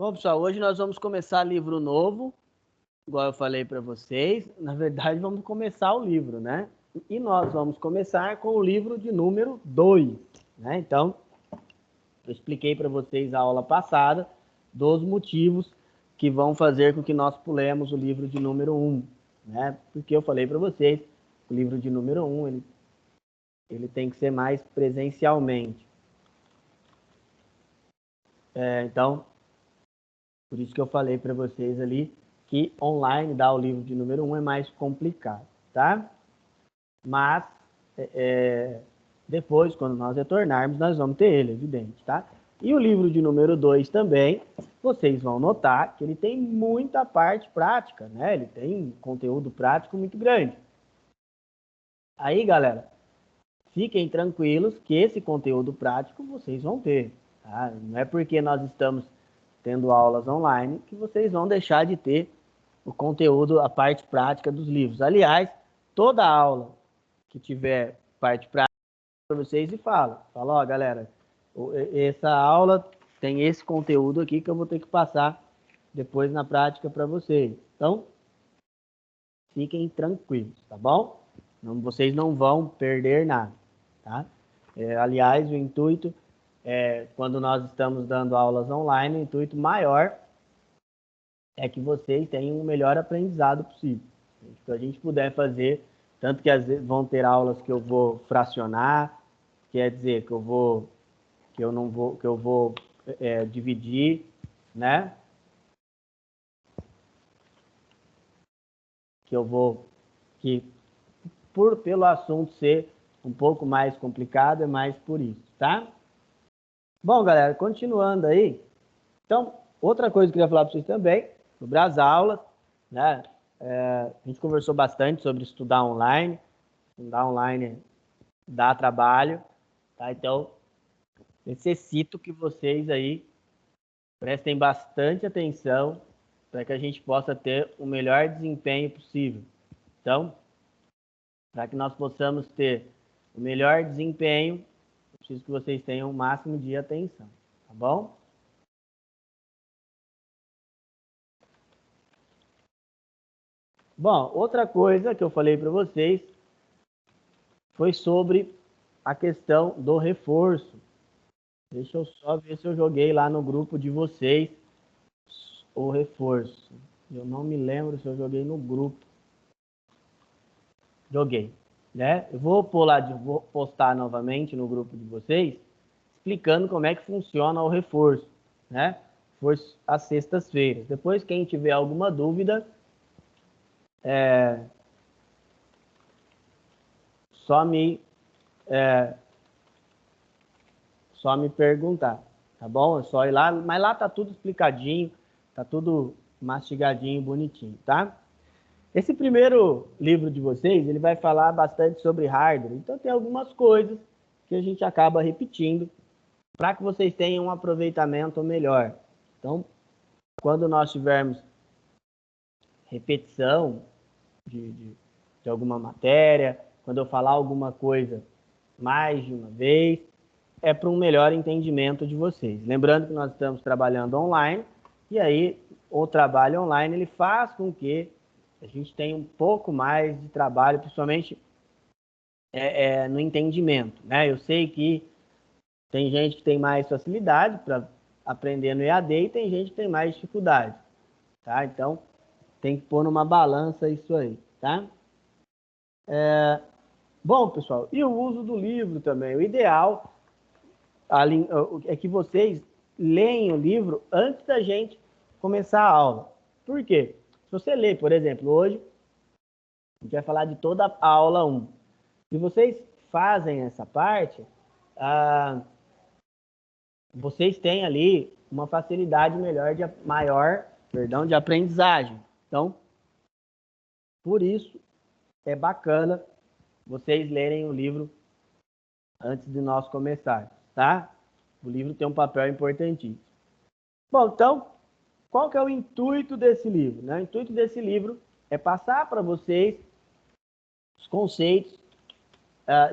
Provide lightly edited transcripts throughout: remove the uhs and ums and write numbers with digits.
Bom, pessoal, hoje nós vamos começar livro novo, igual eu falei para vocês. Na verdade, vamos começar o livro, né? E nós vamos começar com o livro de número 2, né? Então, eu expliquei para vocês a aula passada dos motivos que vão fazer com que nós pulemos o livro de número 1, né? Porque eu falei para vocês, o livro de número 1, ele tem que ser mais presencialmente. Então, por isso que eu falei para vocês ali que online dar o livro de número 1 é mais complicado, tá? Mas depois, quando nós retornarmos, nós vamos ter ele, evidente, tá? E o livro de número 2 também, vocês vão notar que ele tem muita parte prática, né? Ele tem conteúdo prático muito grande. Aí, galera, fiquem tranquilos que esse conteúdo prático vocês vão ter, tá? Não é porque nós estamos tendo aulas online que vocês vão deixar de ter o conteúdo, a parte prática dos livros. Aliás, toda aula que tiver parte prática para vocês e fala, ó, galera, essa aula tem esse conteúdo aqui que eu vou ter que passar depois na prática para vocês. Então, fiquem tranquilos, tá bom? Vocês não vão perder nada, tá? Aliás, o intuito quando nós estamos dando aulas online, o intuito maior é que vocês tenham o melhor aprendizado possível. O que a gente puder fazer, tanto que às vezes vão ter aulas que eu vou fracionar, quer dizer que eu vou dividir, né? Pelo assunto ser um pouco mais complicado, é mais por isso, tá? Bom, galera, continuando aí. Então, outra coisa que eu queria falar para vocês também, sobre as aulas, né? A gente conversou bastante sobre estudar online. Estudar online dá trabalho, tá? Então, necessito que vocês aí prestem bastante atenção para que a gente possa ter o melhor desempenho possível. Então, para que nós possamos ter o melhor desempenho, eu preciso que vocês tenham o máximo de atenção, tá bom? Bom, outra coisa que eu falei para vocês foi sobre a questão do reforço. Deixa eu só ver se eu joguei lá no grupo de vocês o reforço. Eu não me lembro se eu joguei no grupo. Joguei, né? Eu vou postar novamente no grupo de vocês, explicando como é que funciona o reforço, né? Reforço às sextas-feiras. Depois, quem tiver alguma dúvida, só me perguntar, tá bom? É só ir lá, mas lá tá tudo explicadinho, tá tudo mastigadinho, bonitinho, tá? Esse primeiro livro de vocês, ele vai falar bastante sobre hardware, então tem algumas coisas que a gente acaba repetindo para que vocês tenham um aproveitamento melhor. Então, quando nós tivermos repetição de alguma matéria, quando eu falar alguma coisa mais de uma vez, é para um melhor entendimento de vocês. Lembrando que nós estamos trabalhando online, e aí o trabalho online ele faz com que a gente tenha um pouco mais de trabalho, principalmente no entendimento, né? Eu sei que tem gente que tem mais facilidade para aprender no EAD e tem gente que tem mais dificuldade, tá? Então, tem que pôr numa balança isso aí, tá? Bom, pessoal, e o uso do livro também. O ideal é que vocês leem o livro antes da gente começar a aula. Por quê? Se você ler, por exemplo, hoje, a gente vai falar de toda a aula 1. Se vocês fazem essa parte, vocês têm ali uma facilidade maior de aprendizagem. Então, por isso, é bacana vocês lerem o livro antes de nós começarmos, tá? O livro tem um papel importantíssimo. Bom, então, qual que é o intuito desse livro, né? O intuito desse livro é passar para vocês os conceitos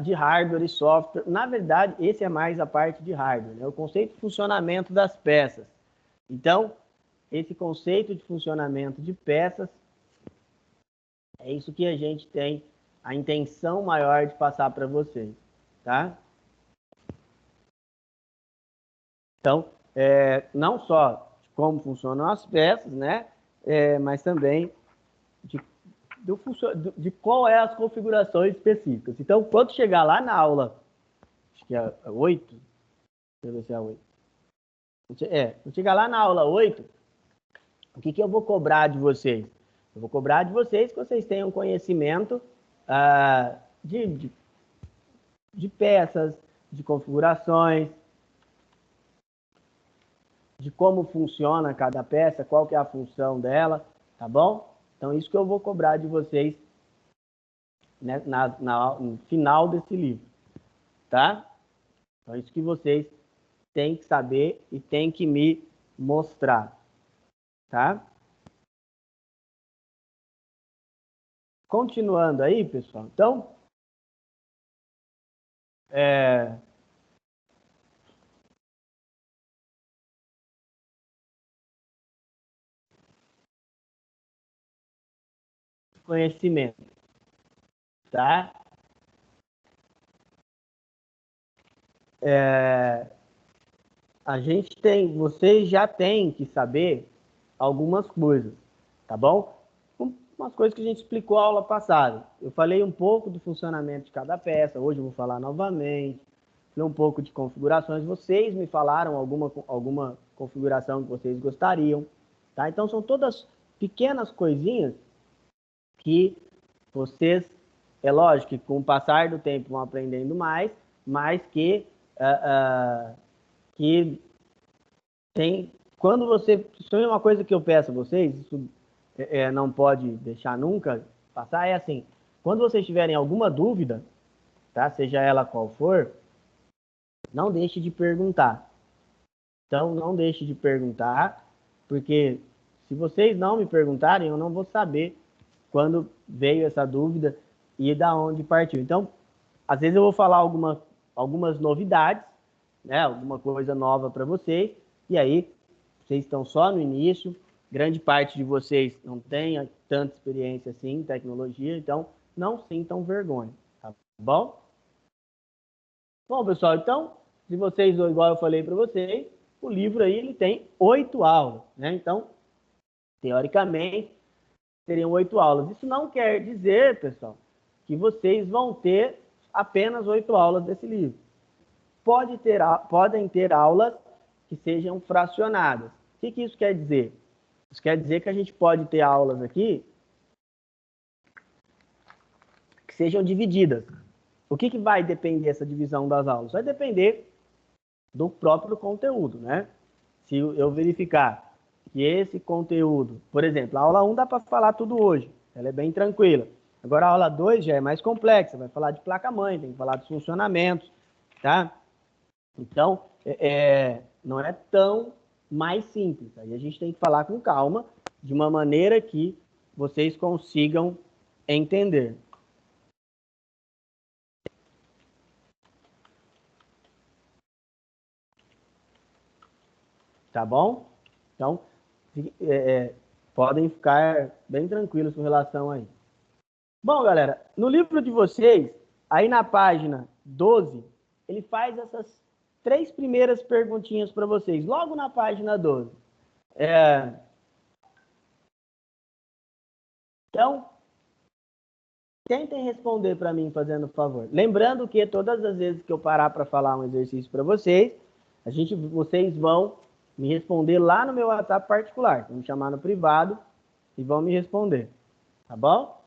de hardware e software. Na verdade, esse é mais a parte de hardware, né? O conceito de funcionamento das peças. Então, esse conceito de funcionamento de peças, é isso que a gente tem a intenção maior de passar para vocês, tá? Então, não só de como funcionam as peças, né? Mas também de, de qual é as configurações específicas. Então, quando chegar lá na aula, acho que é 8, deixa eu ver se é 8. Quando chegar lá na aula 8, o que eu vou cobrar de vocês? Eu vou cobrar de vocês que vocês tenham conhecimento de peças, de configurações, de como funciona cada peça, qual que é a função dela, tá bom? Então, isso que eu vou cobrar de vocês, né, no final desse livro, tá? Então, isso que vocês têm que saber e têm que me mostrar, tá? Continuando aí, pessoal. Então, conhecimento, tá? A gente tem, vocês já têm que saber algumas coisas, tá bom? Umas coisas que a gente explicou na aula passada. Eu falei um pouco do funcionamento de cada peça, hoje eu vou falar novamente. Falei um pouco de configurações, vocês me falaram alguma configuração que vocês gostariam, tá? Então são todas pequenas coisinhas que vocês, é lógico que com o passar do tempo vão aprendendo mais, mas que tem, quando você, isso é uma coisa que eu peço a vocês, isso não pode deixar nunca passar, é assim, quando vocês tiverem alguma dúvida, tá, seja ela qual for, não deixe de perguntar. Então, não deixe de perguntar, porque se vocês não me perguntarem, eu não vou saber quando veio essa dúvida e da onde partiu. Então, às vezes eu vou falar algumas novidades, né, alguma coisa nova para vocês, e aí vocês estão só no início, grande parte de vocês não tem tanta experiência assim em tecnologia, então não sintam vergonha, tá bom? Bom, pessoal, então, se vocês, igual eu falei para vocês, o livro aí ele tem 8 aulas, né? Então, teoricamente, seriam 8 aulas. Isso não quer dizer, pessoal, que vocês vão ter apenas 8 aulas desse livro. Podem ter aulas que sejam fracionadas. O que isso quer dizer? Isso quer dizer que a gente pode ter aulas aqui que sejam divididas. O que vai depender essa divisão das aulas? Vai depender do próprio conteúdo, né? Se eu verificar que esse conteúdo, por exemplo, a aula 1 dá para falar tudo hoje, ela é bem tranquila. Agora a aula 2 já é mais complexa, vai falar de placa-mãe, tem que falar dos funcionamentos, tá? Então, não é tão mais simples. Aí a gente tem que falar com calma, de uma maneira que vocês consigam entender. Tá bom? Então, podem ficar bem tranquilos com relação a isso. Bom, galera, no livro de vocês, aí na página 12, ele faz essas 3 primeiras perguntinhas para vocês, logo na página 12. Então, tentem responder para mim, fazendo favor. Lembrando que todas as vezes que eu parar para falar um exercício para vocês, vocês vão me responder lá no meu WhatsApp particular. Vão me chamar no privado e vão me responder. Tá bom?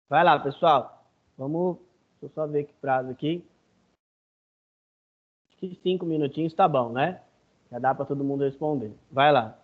Vai lá, pessoal. Vamos. Deixa eu só ver que prazo aqui. Acho que 5 minutinhos tá bom, né? Já dá para todo mundo responder. Vai lá.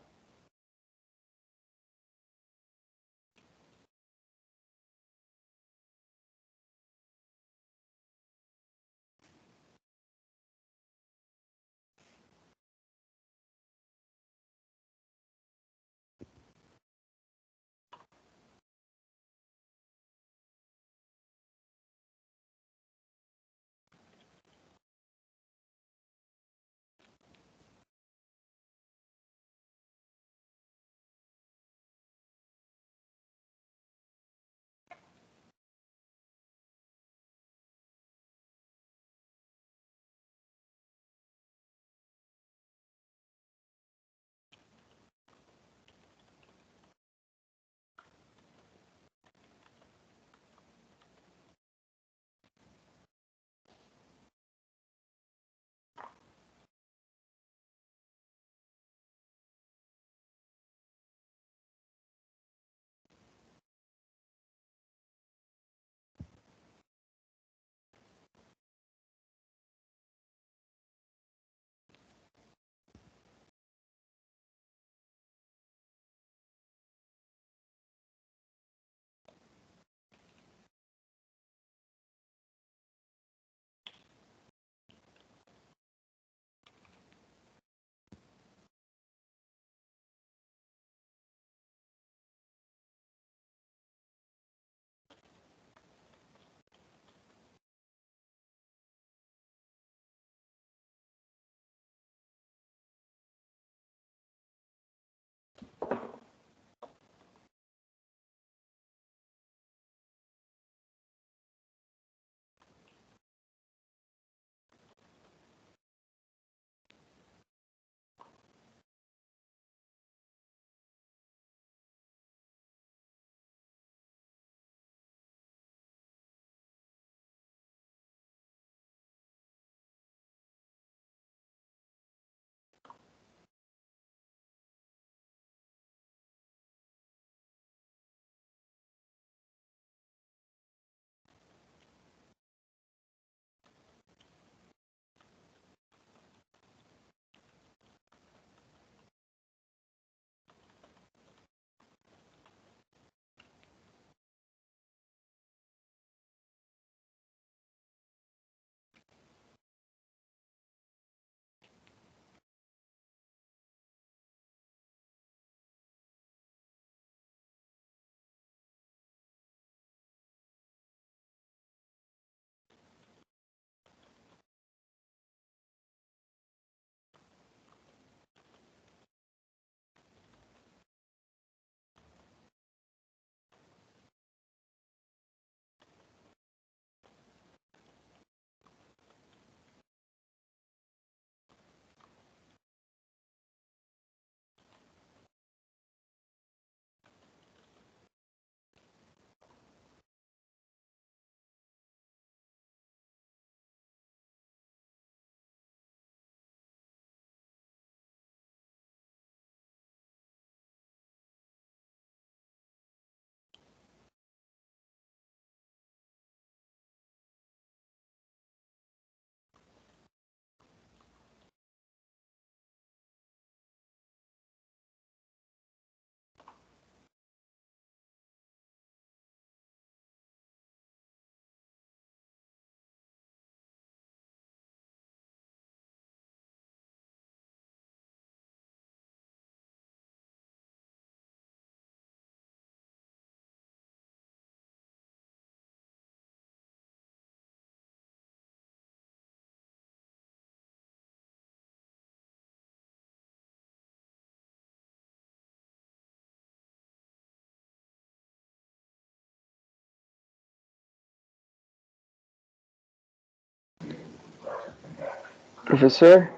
Professor,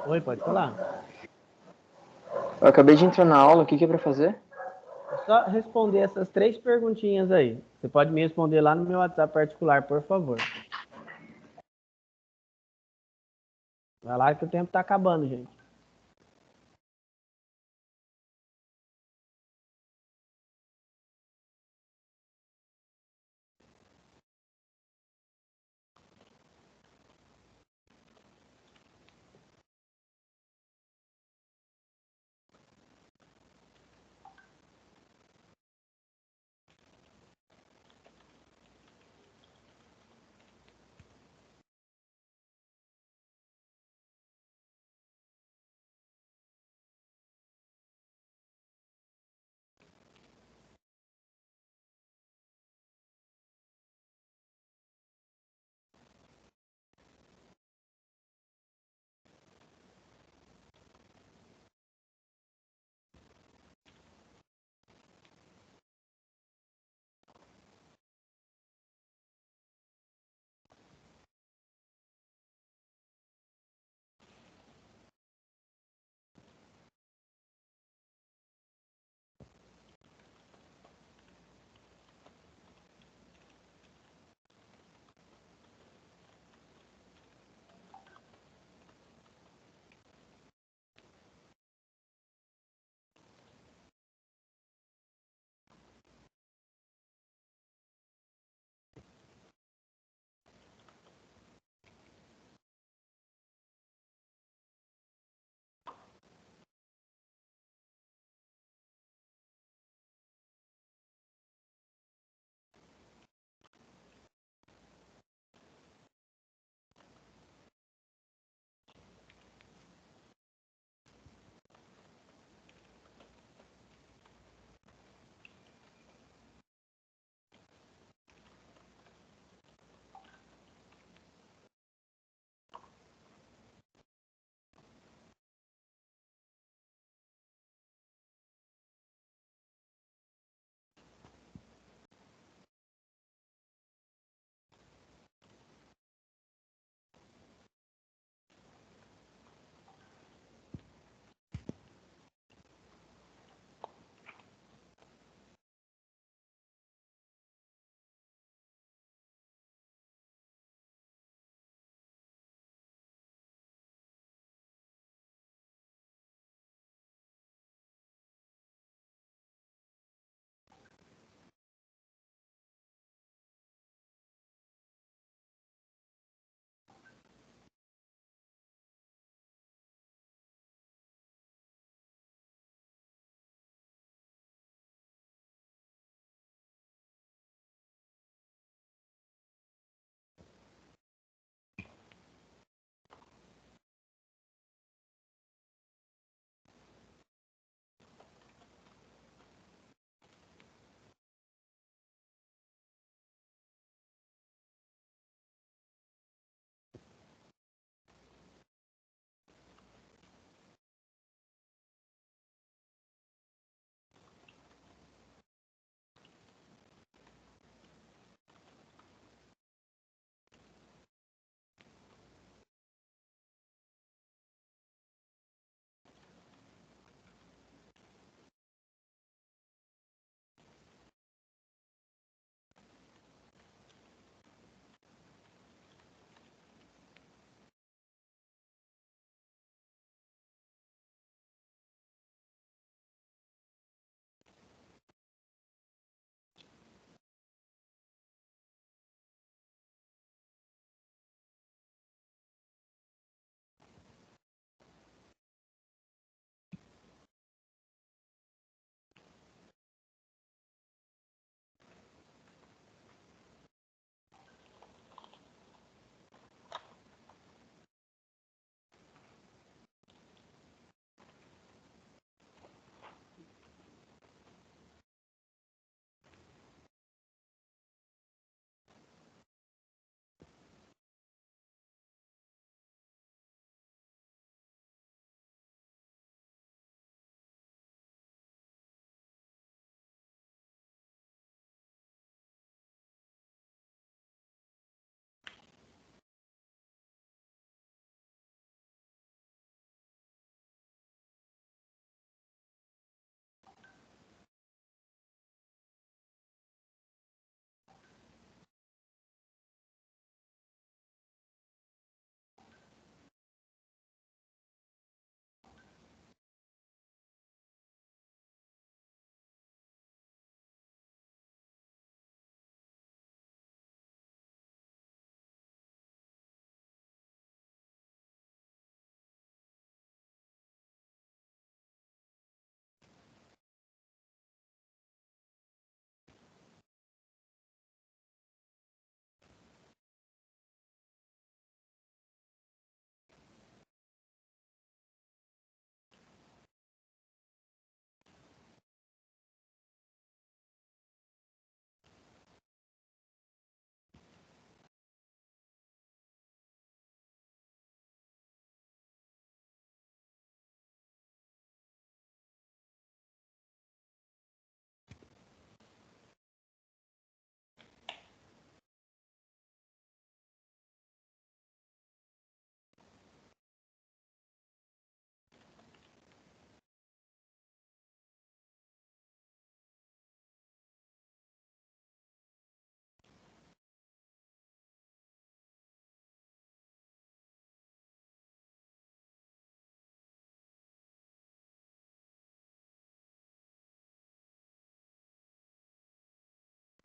Oi, pode falar. eu acabei de entrar na aula, o que é para fazer? É só responder essas 3 perguntinhas aí. Você pode me responder lá no meu WhatsApp particular, por favor. Vai lá que o tempo tá acabando, gente.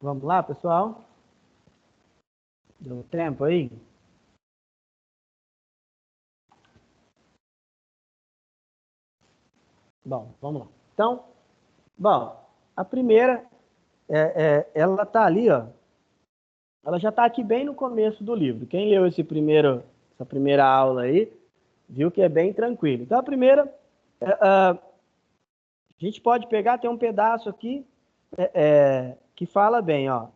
Vamos lá, pessoal? Deu tempo aí? Bom, vamos lá. Então, bom, a primeira, ela está ali, ó. Ela já está aqui bem no começo do livro. Quem leu essa primeira aula aí, viu que é bem tranquilo. Então, a primeira, a gente pode pegar, tem um pedaço aqui que fala bem, ó,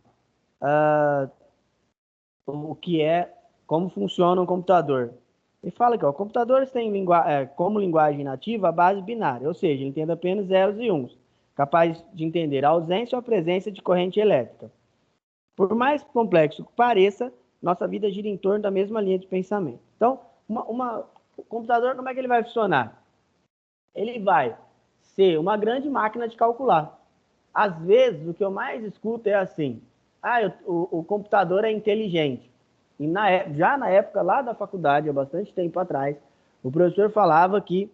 o que é, como funciona um computador. Ele fala que ó, computadores têm como linguagem nativa a base binária, ou seja, ele entende apenas zeros e uns, capaz de entender a ausência ou a presença de corrente elétrica. Por mais complexo que pareça, nossa vida gira em torno da mesma linha de pensamento. Então, o computador, como é que ele vai funcionar? Ele vai ser uma grande máquina de calcular. Às vezes, o que eu mais escuto é assim: o computador é inteligente. E já na época lá da faculdade, há bastante tempo atrás, o professor falava que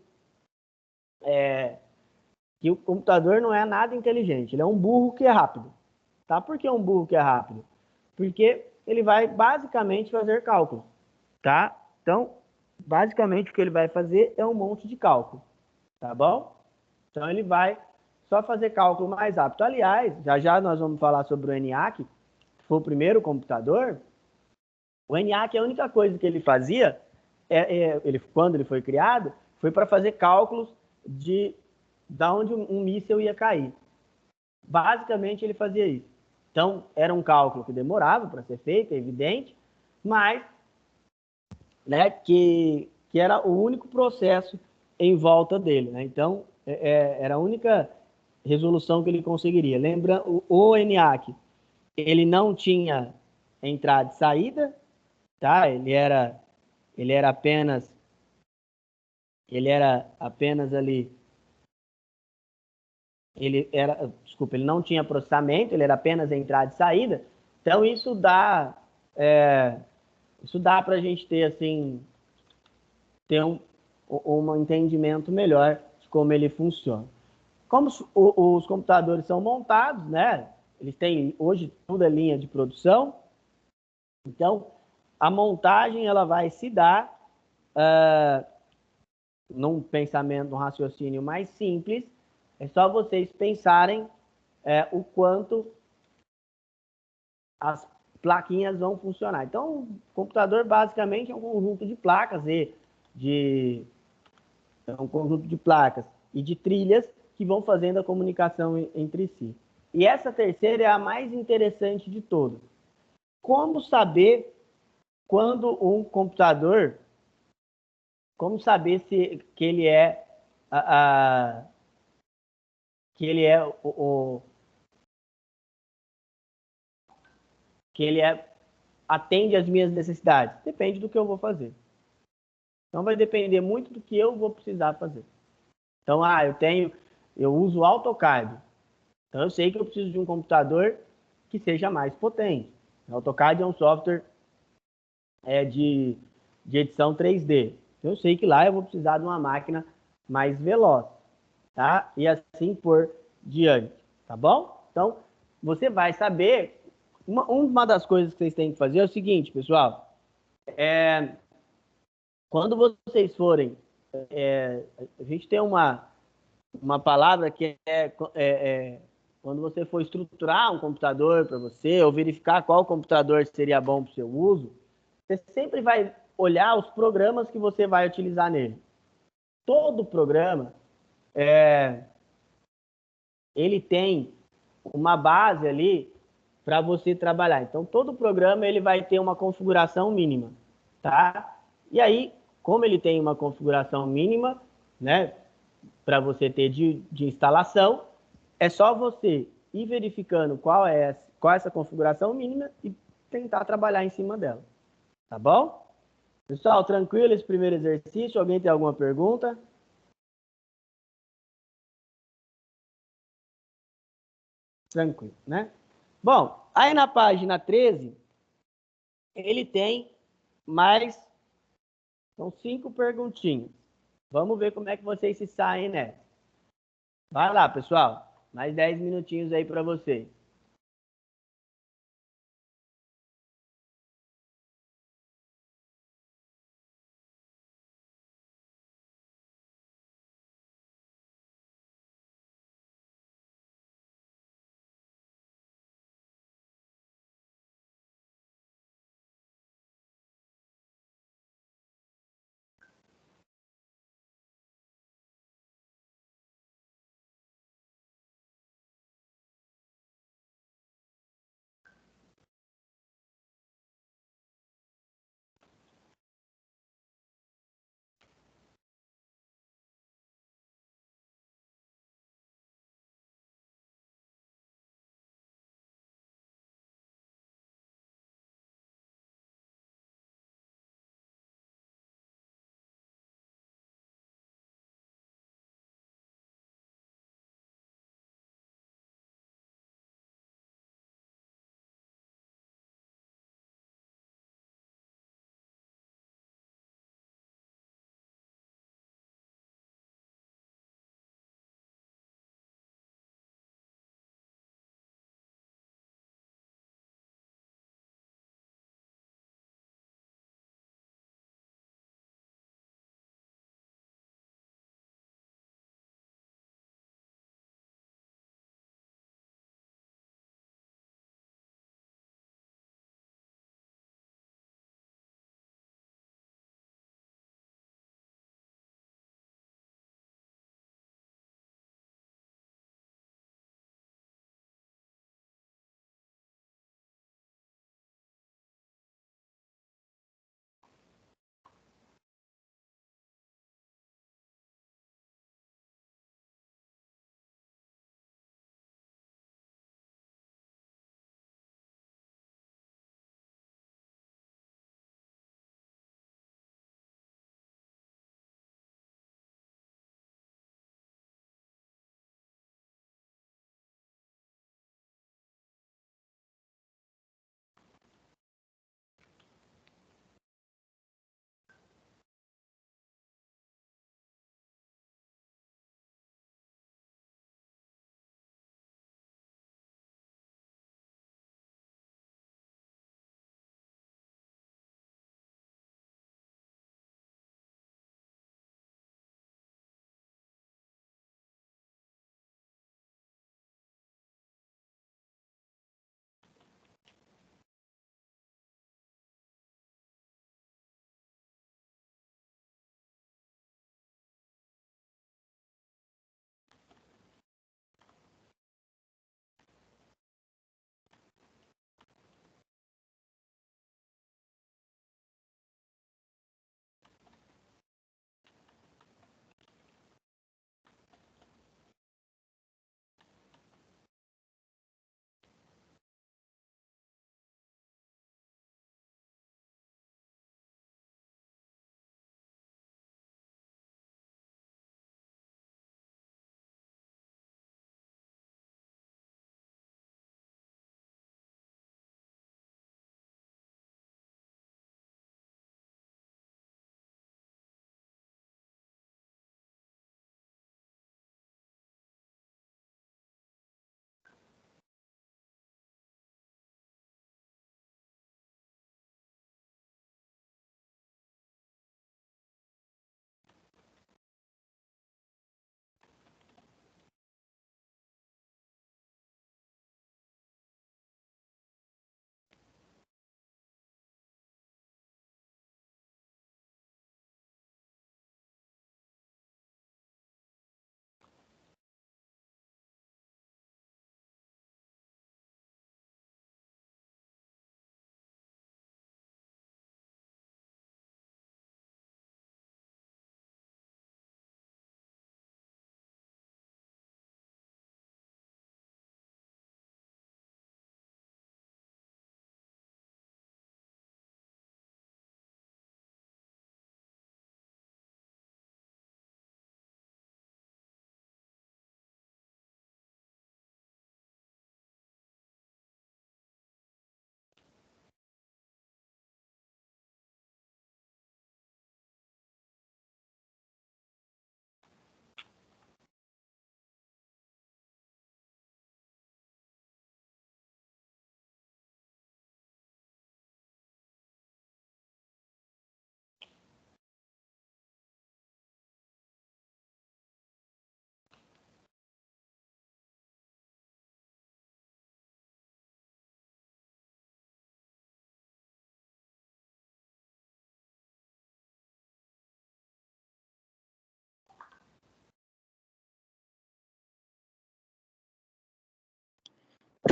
o computador não é nada inteligente, ele é um burro que é rápido. Tá? Por que um burro que é rápido? Porque ele vai basicamente fazer cálculos. Tá? Então, basicamente o que ele vai fazer é um monte de cálculo. Tá bom? Então ele vai só fazer cálculo mais rápido. Aliás, já já nós vamos falar sobre o ENIAC, que foi o primeiro computador. O ENIAC, a única coisa que ele fazia, quando ele foi criado, foi para fazer cálculos de onde um míssil ia cair. Basicamente, ele fazia isso. Então, era um cálculo que demorava para ser feito, é evidente, mas né, que era o único processo em volta dele. Né? Então, era a única resolução que ele conseguiria. Lembra, o ENIAC, ele não tinha entrada e saída, tá? Ele era apenas ali, ele não tinha processamento, ele era apenas entrada e saída. Então isso dá para a gente ter assim, ter um entendimento melhor de como ele funciona. Como os computadores são montados, né? Eles têm hoje tudo é linha de produção. Então a montagem ela vai se dar num pensamento, num raciocínio mais simples. É só vocês pensarem o quanto as plaquinhas vão funcionar. Então, o computador basicamente é um conjunto de placas e de trilhas que vão fazendo a comunicação entre si. E essa terceira é a mais interessante de todas. Como saber quando um computador, como saber se que ele é que ele é que ele atende às minhas necessidades? Depende do que eu vou fazer. Então vai depender muito do que eu vou precisar fazer. Então, eu uso o AutoCAD. Então eu sei que eu preciso de um computador que seja mais potente. O AutoCAD é um software de edição 3D. Então, eu sei que lá eu vou precisar de uma máquina mais veloz, tá? E assim por diante, tá bom? Então, você vai saber. Uma das coisas que vocês têm que fazer é o seguinte, pessoal. Quando vocês forem. A gente tem uma palavra que quando você for estruturar um computador para você, ou verificar qual computador seria bom para o seu uso, você sempre vai olhar os programas que você vai utilizar nele. Todo programa, ele tem uma base ali para você trabalhar. Então, todo programa ele vai ter uma configuração mínima, tá? E aí, como ele tem uma configuração mínima, né, para você ter de instalação, é só você ir verificando qual é essa configuração mínima e tentar trabalhar em cima dela, tá bom? Pessoal, tranquilo esse primeiro exercício? Alguém tem alguma pergunta? Tranquilo, né? Bom, aí na página 13, ele tem mais, são 5 perguntinhas. Vamos ver como é que vocês se saem nessa. Vai lá, pessoal. Mais 10 minutinhos aí para vocês.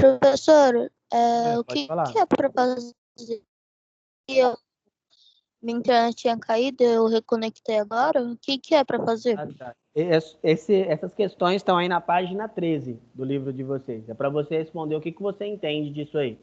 Professor, o Pode que falar. que é para fazer? Minha internet tinha caído, eu reconectei agora. O que que é para fazer? Ah, tá. Essas questões estão aí na página 13 do livro de vocês. É para você responder o que que você entende disso aí.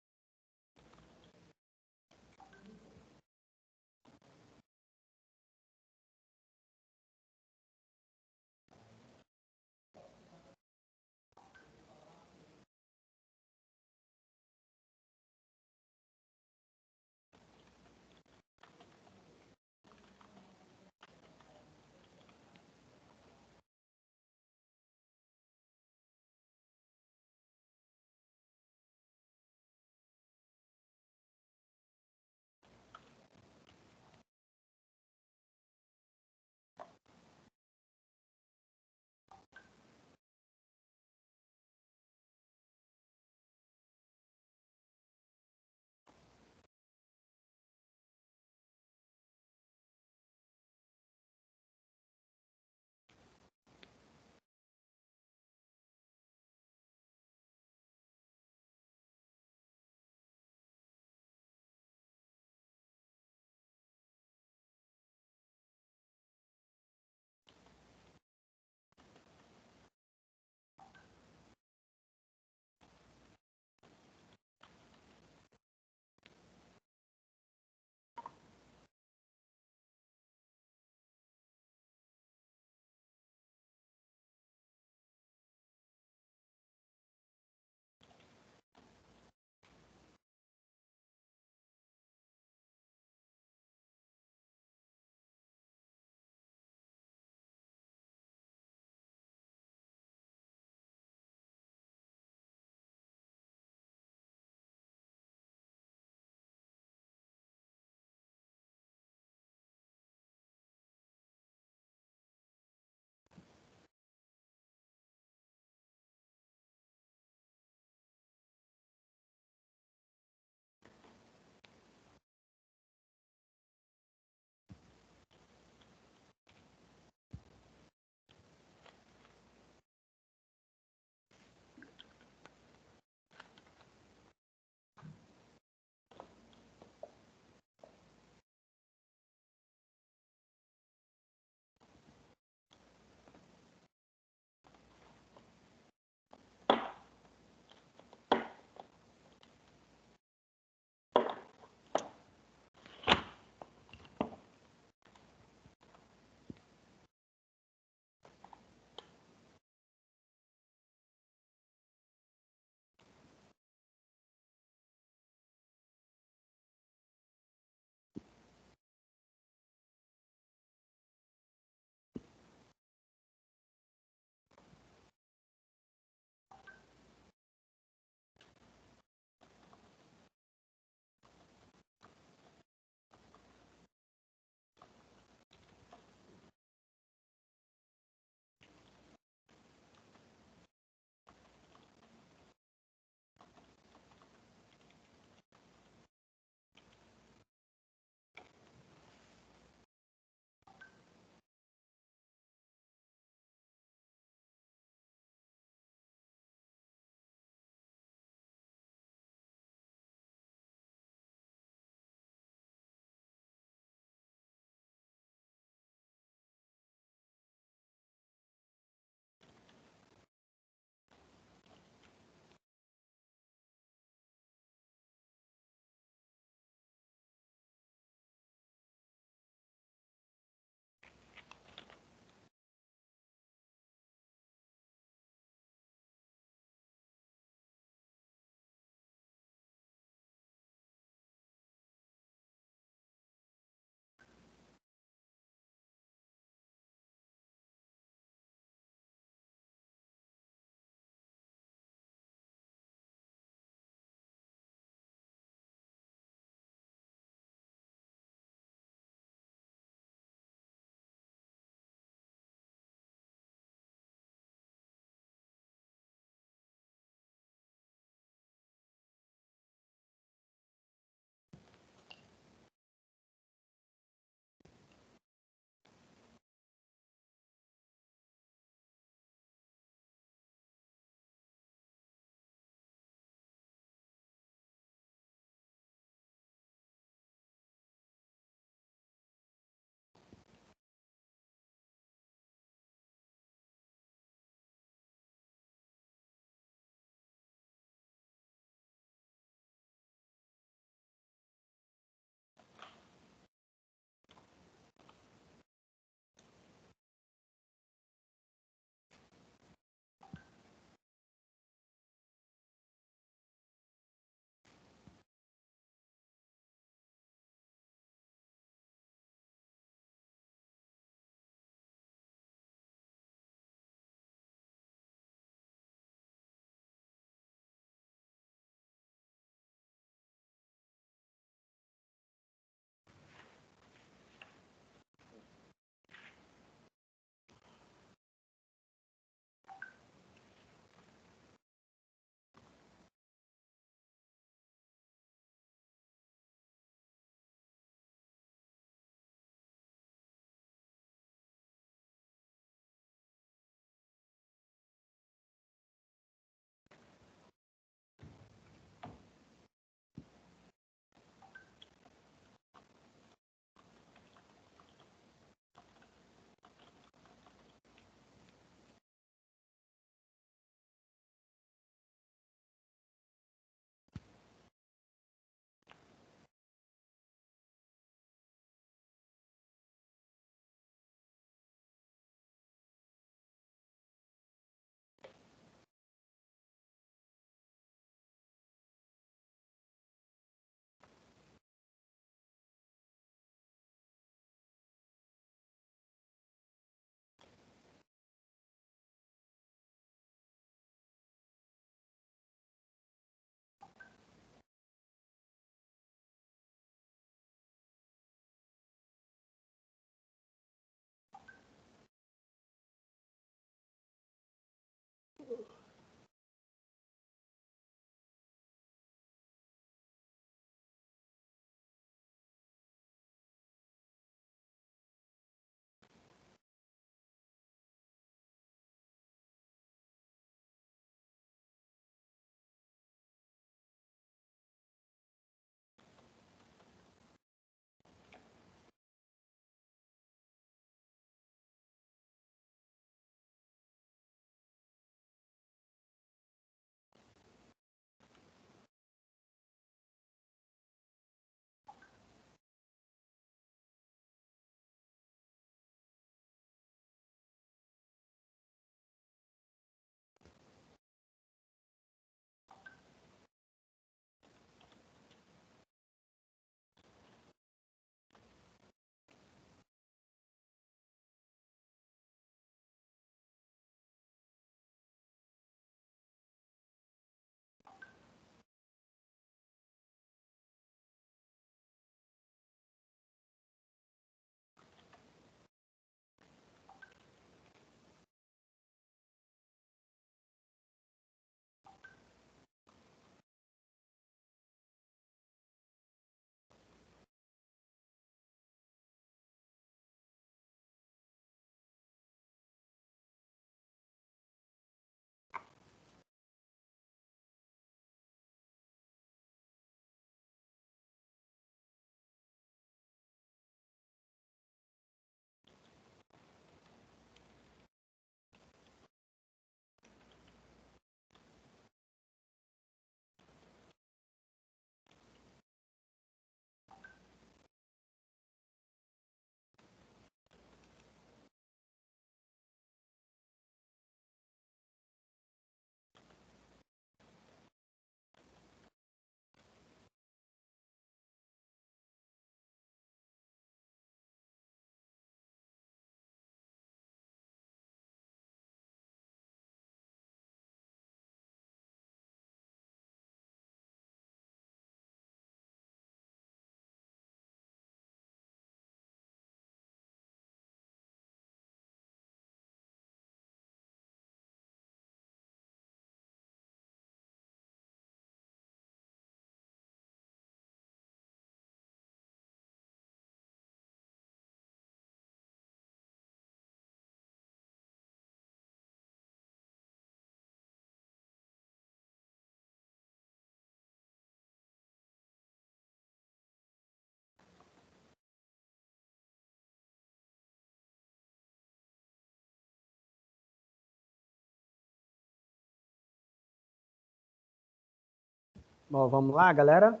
Bom, vamos lá, galera?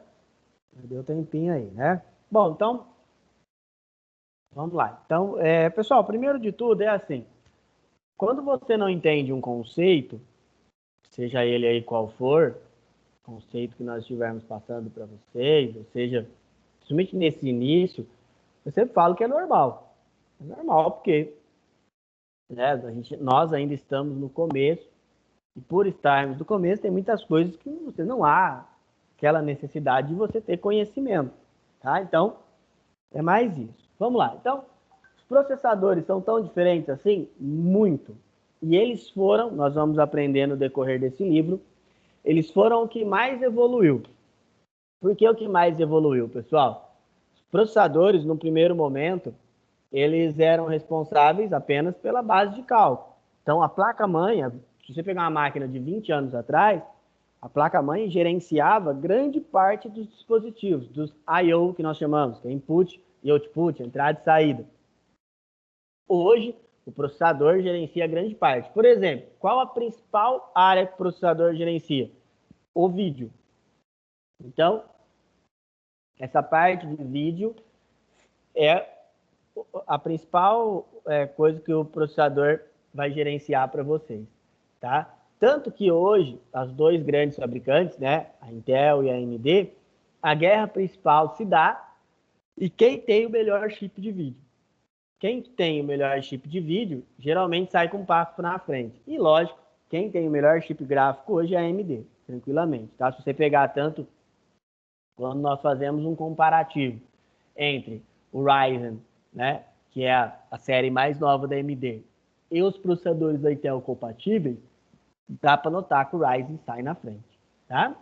Deu tempinho aí, né? Bom, então, vamos lá. Então, pessoal, primeiro de tudo é assim, quando você não entende um conceito, seja ele aí qual for, conceito que nós estivermos passando para vocês, ou seja, principalmente nesse início, eu sempre falo que é normal. É normal porque, né, nós ainda estamos no começo, e por estarmos no começo, tem muitas coisas que você não há aquela necessidade de você ter conhecimento, tá? Então, é mais isso. Vamos lá. Então, os processadores são tão diferentes assim? Muito. E eles foram, nós vamos aprender no decorrer desse livro, eles foram o que mais evoluiu. Por que o que mais evoluiu, pessoal? Os processadores, no primeiro momento, eles eram responsáveis apenas pela base de cálculo. Então, a placa-mãe, se você pegar uma máquina de 20 anos atrás, a placa-mãe gerenciava grande parte dos dispositivos, dos I/O que nós chamamos, que é input e output, entrada e saída. Hoje, o processador gerencia grande parte. Por exemplo, qual a principal área que o processador gerencia? O vídeo. Então, essa parte de vídeo é a principal coisa que o processador vai gerenciar para vocês, tá? Tanto que hoje, as dois grandes fabricantes, né, a Intel e a AMD, a guerra principal se dá e quem tem o melhor chip de vídeo. Quem tem o melhor chip de vídeo, geralmente sai com um passo na frente. E lógico, quem tem o melhor chip gráfico hoje é a AMD, tranquilamente, tá? Se você pegar tanto, quando nós fazemos um comparativo entre o Ryzen, né, que é a série mais nova da AMD, e os processadores da Intel compatíveis, dá para notar que o Ryzen sai na frente, tá?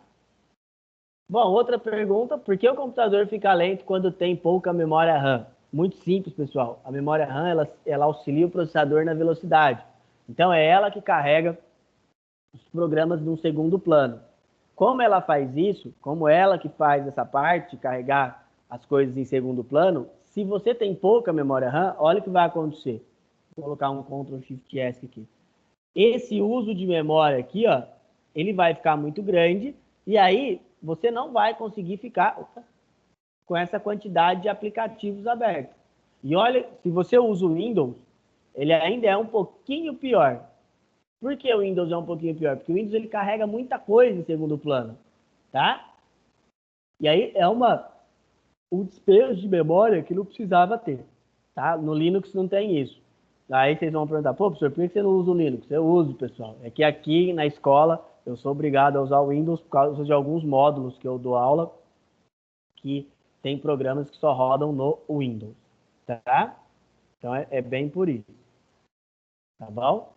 Bom, outra pergunta, por que o computador fica lento quando tem pouca memória RAM? Muito simples, pessoal. A memória RAM, ela auxilia o processador na velocidade. Então, é ela que carrega os programas num segundo plano. Como ela faz isso, como ela que faz essa parte de carregar as coisas em segundo plano, se você tem pouca memória RAM, olha o que vai acontecer. Vou colocar um Ctrl Shift S aqui. Esse uso de memória aqui, ó, ele vai ficar muito grande e aí você não vai conseguir ficar com essa quantidade de aplicativos abertos. E olha, se você usa o Windows, ele ainda é um pouquinho pior. Por que o Windows é um pouquinho pior? Porque o Windows ele carrega muita coisa em segundo plano, tá? E aí é um despejo de memória que não precisava ter, tá? No Linux não tem isso. Aí vocês vão perguntar, pô, professor, por que você não usa o Linux? Eu uso, pessoal. É que aqui na escola eu sou obrigado a usar o Windows por causa de alguns módulos que eu dou aula que tem programas que só rodam no Windows, tá? Então é bem por isso, tá bom?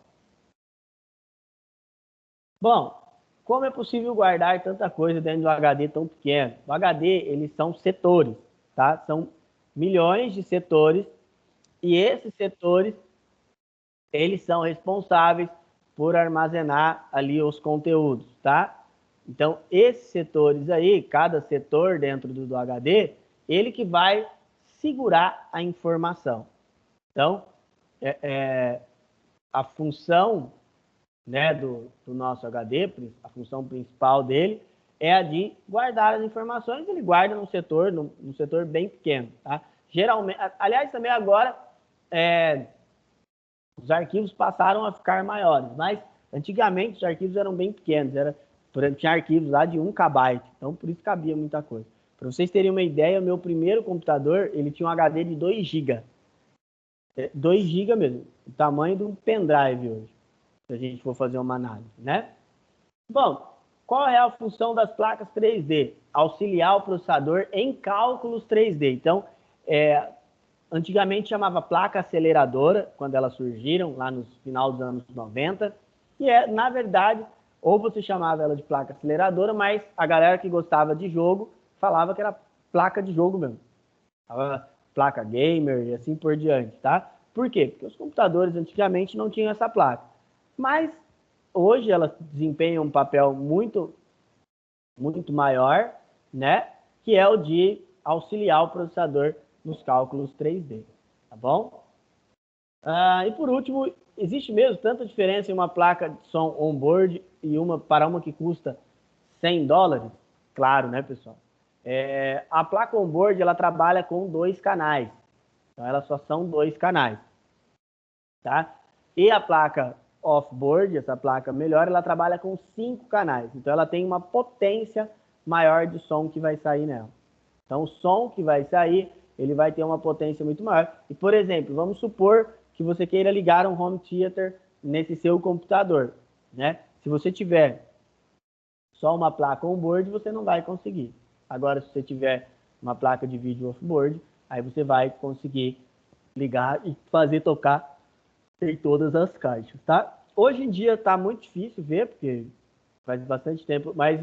Bom, como é possível guardar tanta coisa dentro de um HD tão pequeno? O HD, eles são setores, tá? São milhões de setores e esses setores, eles são responsáveis por armazenar ali os conteúdos, tá? Então, esses setores aí, cada setor dentro do HD, ele que vai segurar a informação. Então, a função, né, do nosso HD, a função principal dele, é a de guardar as informações, ele guarda num setor bem pequeno, tá? Geralmente, aliás, também agora, os arquivos passaram a ficar maiores, mas antigamente os arquivos eram bem pequenos, tinha arquivos lá de 1 KB, então por isso cabia muita coisa. Para vocês terem uma ideia, o meu primeiro computador, ele tinha um HD de 2 GB. 2 GB mesmo, o tamanho de um pendrive hoje, se a gente for fazer uma análise, né? Bom, qual é a função das placas 3D? Auxiliar o processador em cálculos 3D. Então, antigamente chamava placa aceleradora, quando elas surgiram, lá no final dos anos 90, e na verdade, ou você chamava ela de placa aceleradora, mas a galera que gostava de jogo falava que era placa de jogo mesmo. Placa gamer e assim por diante, tá? Por quê? Porque os computadores antigamente não tinham essa placa. Mas hoje elas desempenham um papel muito, muito maior, né? Que é o de auxiliar o processador nos cálculos 3D, tá bom? E por último, existe mesmo tanta diferença em uma placa de som on-board e para uma que custa $100? Claro, né, pessoal? A placa on-board, ela trabalha com 2 canais. Então, elas só são 2 canais, tá? E a placa off-board, essa placa melhor, ela trabalha com 5 canais. Então, ela tem uma potência maior de som que vai sair nela. Então, o som que vai sair, ele vai ter uma potência muito maior. E, por exemplo, vamos supor que você queira ligar um home theater nesse seu computador, né? Se você tiver só uma placa on-board, você não vai conseguir. Agora, se você tiver uma placa de vídeo off-board, aí você vai conseguir ligar e fazer tocar em todas as caixas, tá? Hoje em dia tá muito difícil ver, porque faz bastante tempo, mas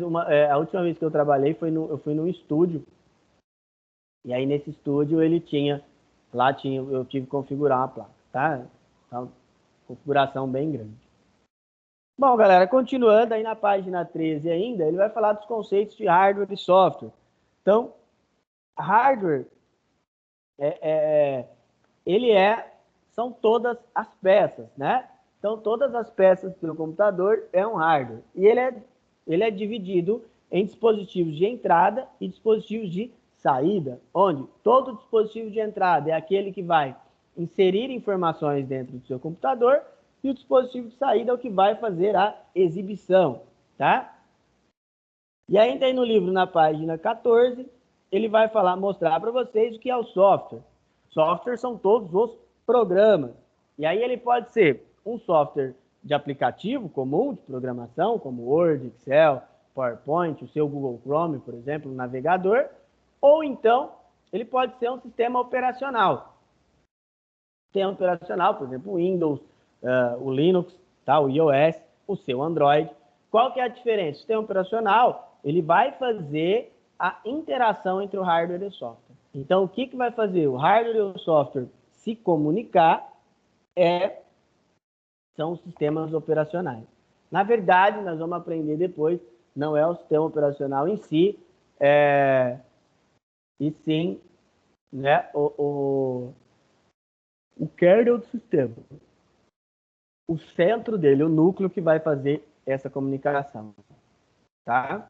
a última vez que eu trabalhei eu fui num estúdio, e aí nesse estúdio eu tive que configurar uma placa, tá? Então, configuração bem grande. Bom, galera, continuando aí na página 13 ainda, ele vai falar dos conceitos de hardware e software. Então, hardware são todas as peças, né? Então, todas as peças do computador é um hardware. E ele é dividido em dispositivos de entrada e dispositivos de saída, onde todo dispositivo de entrada é aquele que vai inserir informações dentro do seu computador e o dispositivo de saída é o que vai fazer a exibição, tá? E ainda aí no livro, na página 14, ele vai mostrar para vocês o que é o software. Software são todos os programas. E aí ele pode ser um software de aplicativo comum, de programação, como Word, Excel, PowerPoint, o seu Google Chrome, por exemplo, o navegador, ou então ele pode ser um sistema operacional. Sistema operacional, por exemplo, o Windows, o Linux, tá? O iOS, o seu Android. Qual que é a diferença? O sistema operacional, ele vai fazer a interação entre o hardware e o software. Então, o que vai fazer o hardware e o software se comunicar são os sistemas operacionais. Na verdade, nós vamos aprender depois, não é o sistema operacional em si, e sim, né, o kernel do sistema. O centro dele, o núcleo que vai fazer essa comunicação. Tá?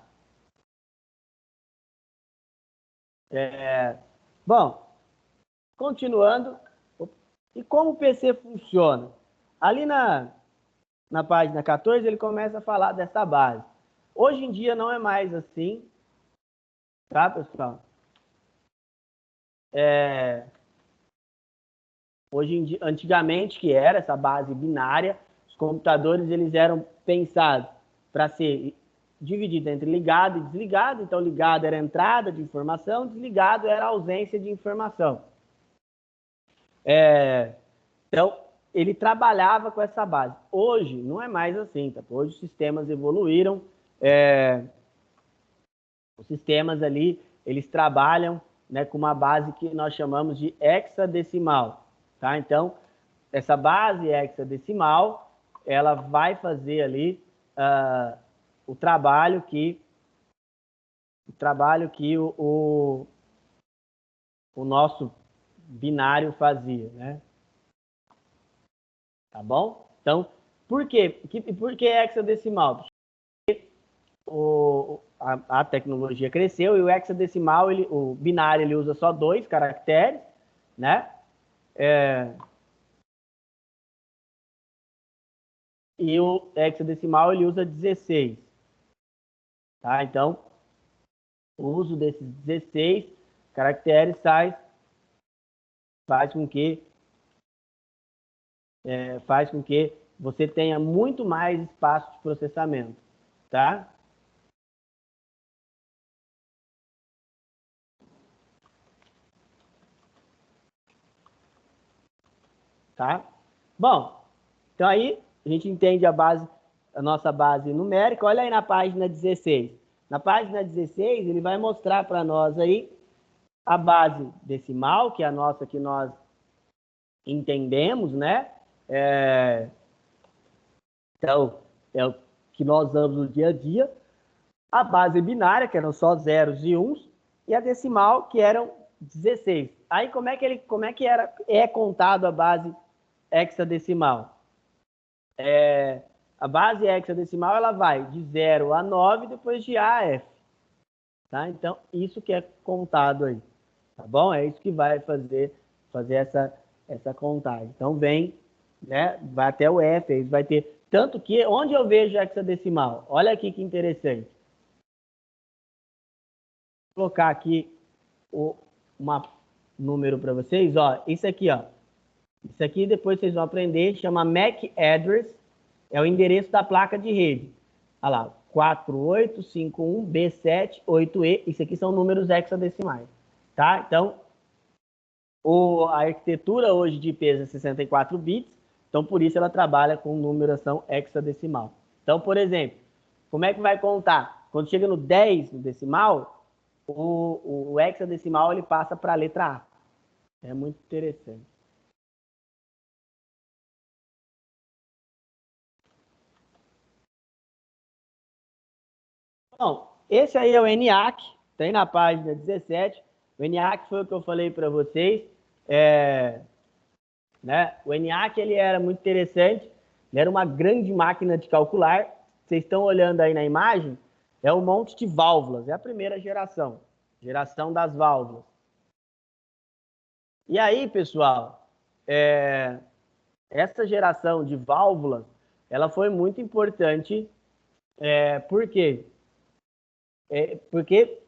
Bom, continuando. E como o PC funciona? Ali na página 14, ele começa a falar dessa base. Hoje em dia não é mais assim, tá, pessoal? Hoje em dia, antigamente, que era essa base binária, os computadores eles eram pensados para ser dividido entre ligado e desligado. Então, ligado era a entrada de informação, desligado era a ausência de informação. Então, ele trabalhava com essa base. Hoje, não é mais assim, tá? Hoje os sistemas evoluíram, os sistemas ali, eles trabalham, né, com uma base que nós chamamos de hexadecimal, tá? Então, essa base hexadecimal, ela vai fazer ali o trabalho que o nosso binário fazia, né? Tá bom? Então, por quê? Por que hexadecimal? Porque a tecnologia cresceu e o hexadecimal, o binário, ele usa só 2 caracteres, né? E o hexadecimal, ele usa 16. Tá? Então, o uso desses 16 caracteres faz com que você tenha muito mais espaço de processamento, tá? Tá? Bom, então aí a gente entende a nossa base numérica. Olha aí na página 16. Na página 16, ele vai mostrar para nós aí a base decimal, que é a nossa que nós entendemos, né? Então, é o que nós usamos no dia a dia. A base binária, que eram só zeros e uns, e a decimal, que eram 16. Aí, como é que é contado a base hexadecimal? A base hexadecimal, ela vai de 0 a 9, depois de A a F. Tá? Então, isso que é contado aí. Tá bom? É isso que vai fazer essa contagem. Então, vem, né? Vai até o F, aí vai ter. Tanto que, onde eu vejo hexadecimal? Olha aqui que interessante. Vou colocar aqui um número para vocês. Ó, isso aqui, ó. Isso aqui depois vocês vão aprender, chama MAC address, é o endereço da placa de rede. Olha lá, 4851B7-8E, isso aqui são números hexadecimais, tá? Então, a arquitetura hoje de IPs é 64 bits, então por isso ela trabalha com numeração hexadecimal. Então, por exemplo, como é que vai contar? Quando chega no 10 no decimal, o hexadecimal ele passa para a letra A. É muito interessante. Bom, esse aí é o ENIAC, tem na página 17. O ENIAC foi o que eu falei para vocês. Né? O ENIAC ele era muito interessante, ele era uma grande máquina de calcular. Vocês estão olhando aí na imagem, é um monte de válvulas, é a primeira geração das válvulas. E aí, pessoal, essa geração de válvulas, ela foi muito importante, por quê? Porque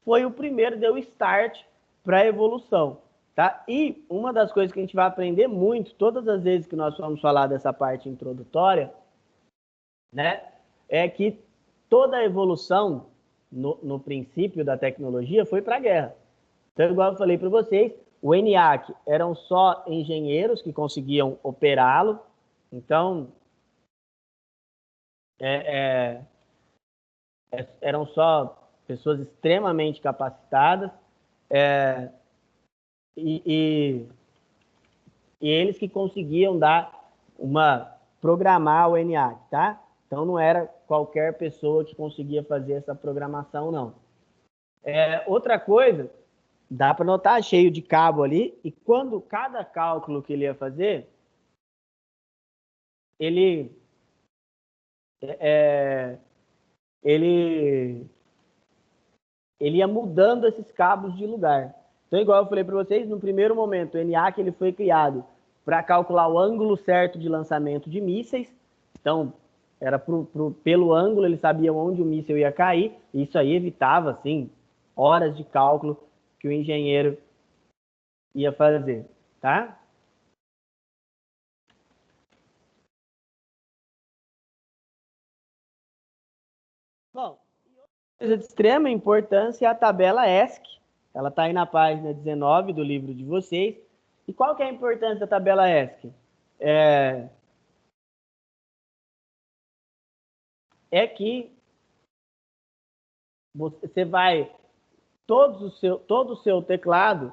foi o primeiro, deu start para a evolução. Tá? E uma das coisas que a gente vai aprender muito, todas as vezes que nós vamos falar dessa parte introdutória, né, é que toda a evolução, no princípio da tecnologia, foi para a guerra. Então, igual eu falei para vocês, o ENIAC eram só engenheiros que conseguiam operá-lo. Então, é, eram só pessoas extremamente capacitadas, é, e, e eles que conseguiam programar o ENIAC, tá? Então não era qualquer pessoa que conseguia fazer essa programação, não. Outra coisa, dá para notar cheio de cabo ali, e quando cada cálculo que ele ia fazer, ele é, ele ele ia mudando esses cabos de lugar. Então, igual eu falei para vocês, no primeiro momento, o ENIAC ele foi criado para calcular o ângulo certo de lançamento de mísseis. Então, era pelo ângulo, ele sabia onde o míssil ia cair. E isso aí evitava, assim, horas de cálculo que o engenheiro ia fazer, tá? Bom, coisa de extrema importância é a tabela ESC. Ela está aí na página 19 do livro de vocês. E qual que é a importância da tabela ESC? É que você vai todo o seu teclado,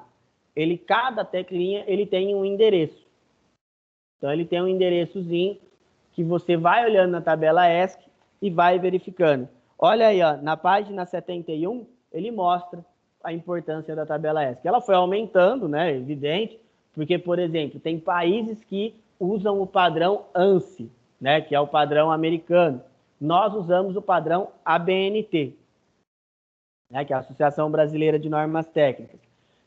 cada teclinha ele tem um endereço. Então ele tem um endereçozinho que você vai olhando na tabela ESC e vai verificando. Olha aí, ó, na página 71, ele mostra a importância da tabela ESC. Ela foi aumentando, né, evidente, porque, por exemplo, tem países que usam o padrão ANSI, né, que é o padrão americano. Nós usamos o padrão ABNT, né, que é a Associação Brasileira de Normas Técnicas.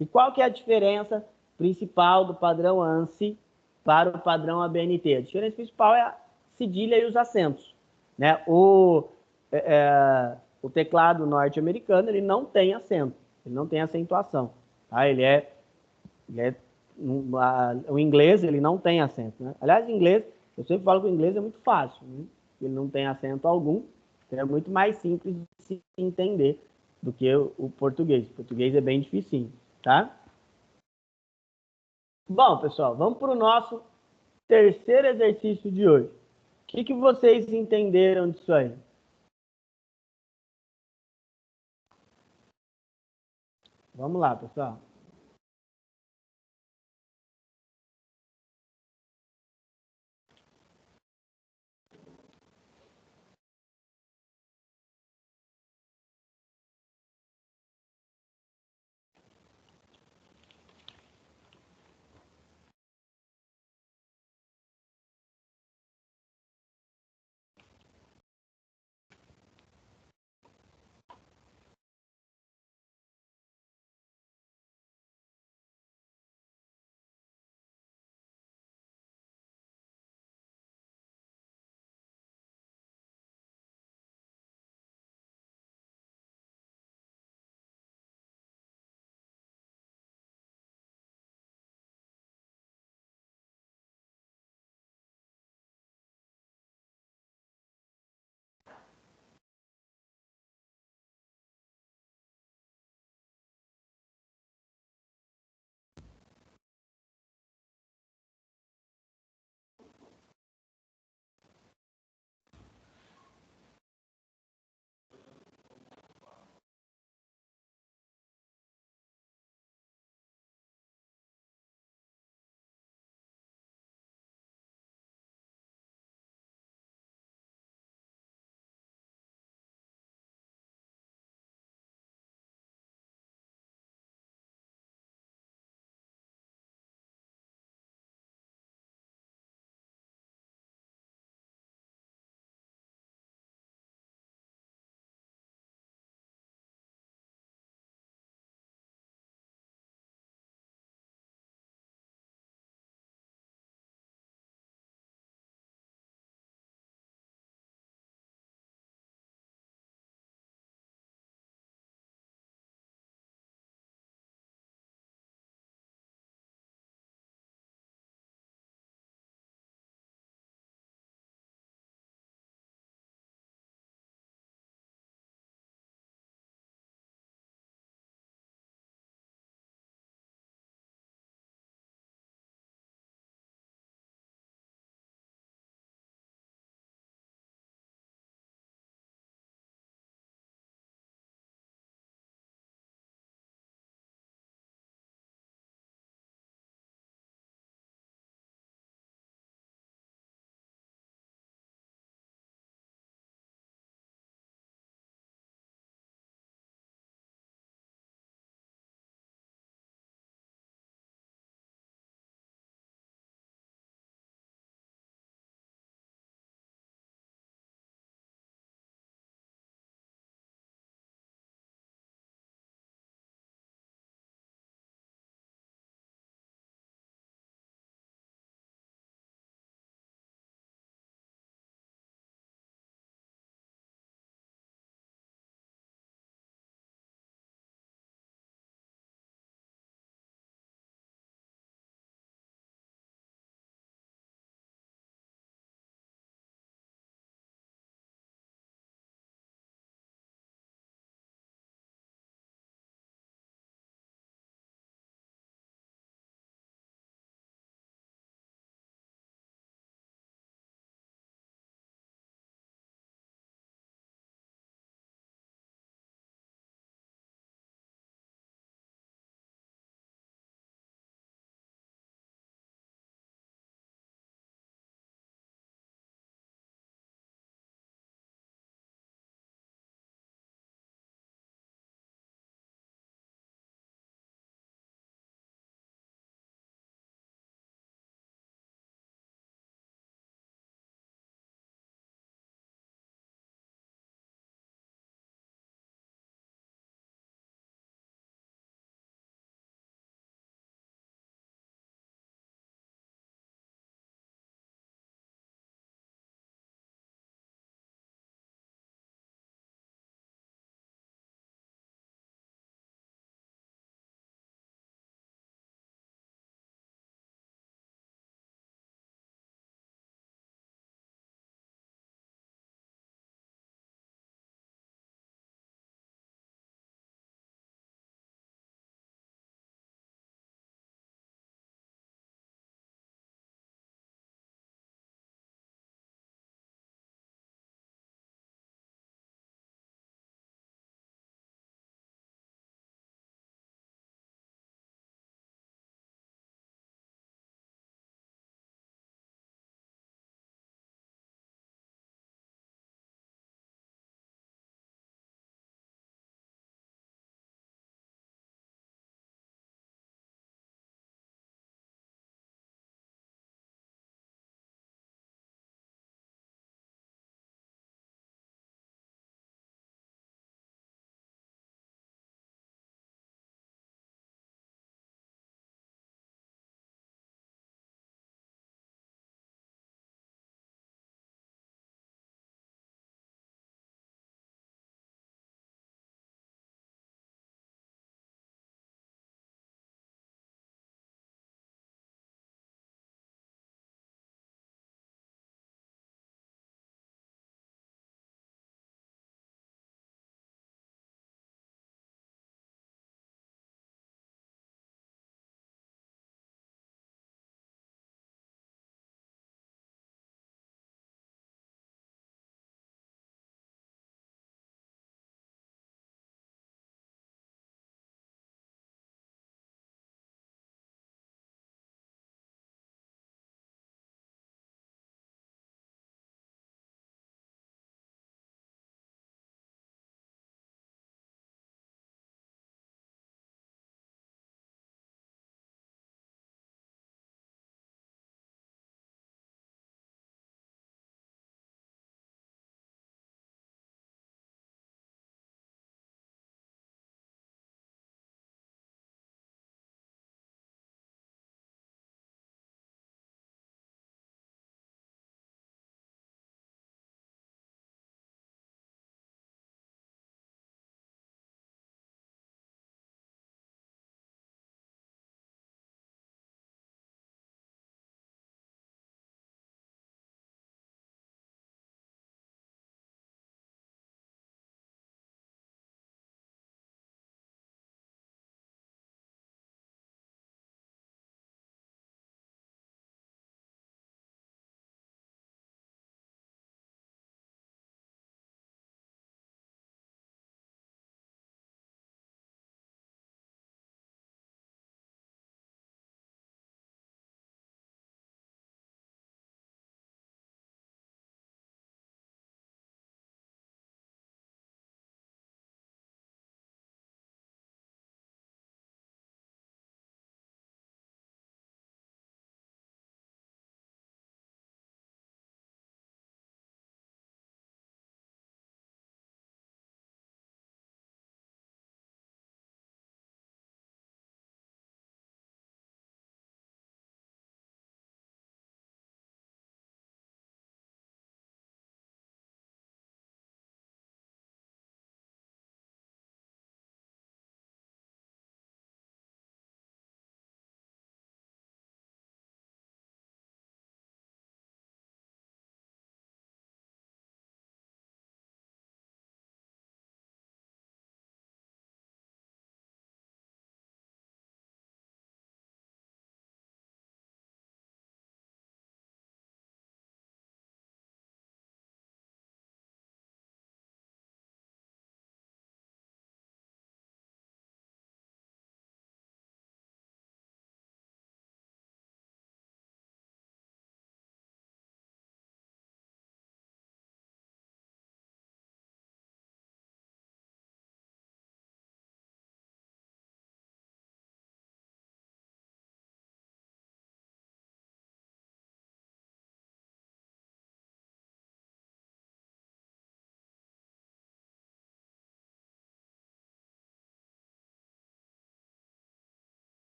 E qual que é a diferença principal do padrão ANSI para o padrão ABNT? A diferença principal é a cedilha e os acentos. Né? O teclado norte-americano ele não tem acento, ele não tem acentuação. Tá? O inglês ele não tem acento. Né? Aliás, o inglês, eu sempre falo que o inglês é muito fácil. Né? Ele não tem acento algum, então é muito mais simples de se entender do que o português. O português é bem dificinho, tá? Bom, pessoal, vamos para o nosso terceiro exercício de hoje. O que vocês entenderam disso aí? Vamos lá, pessoal.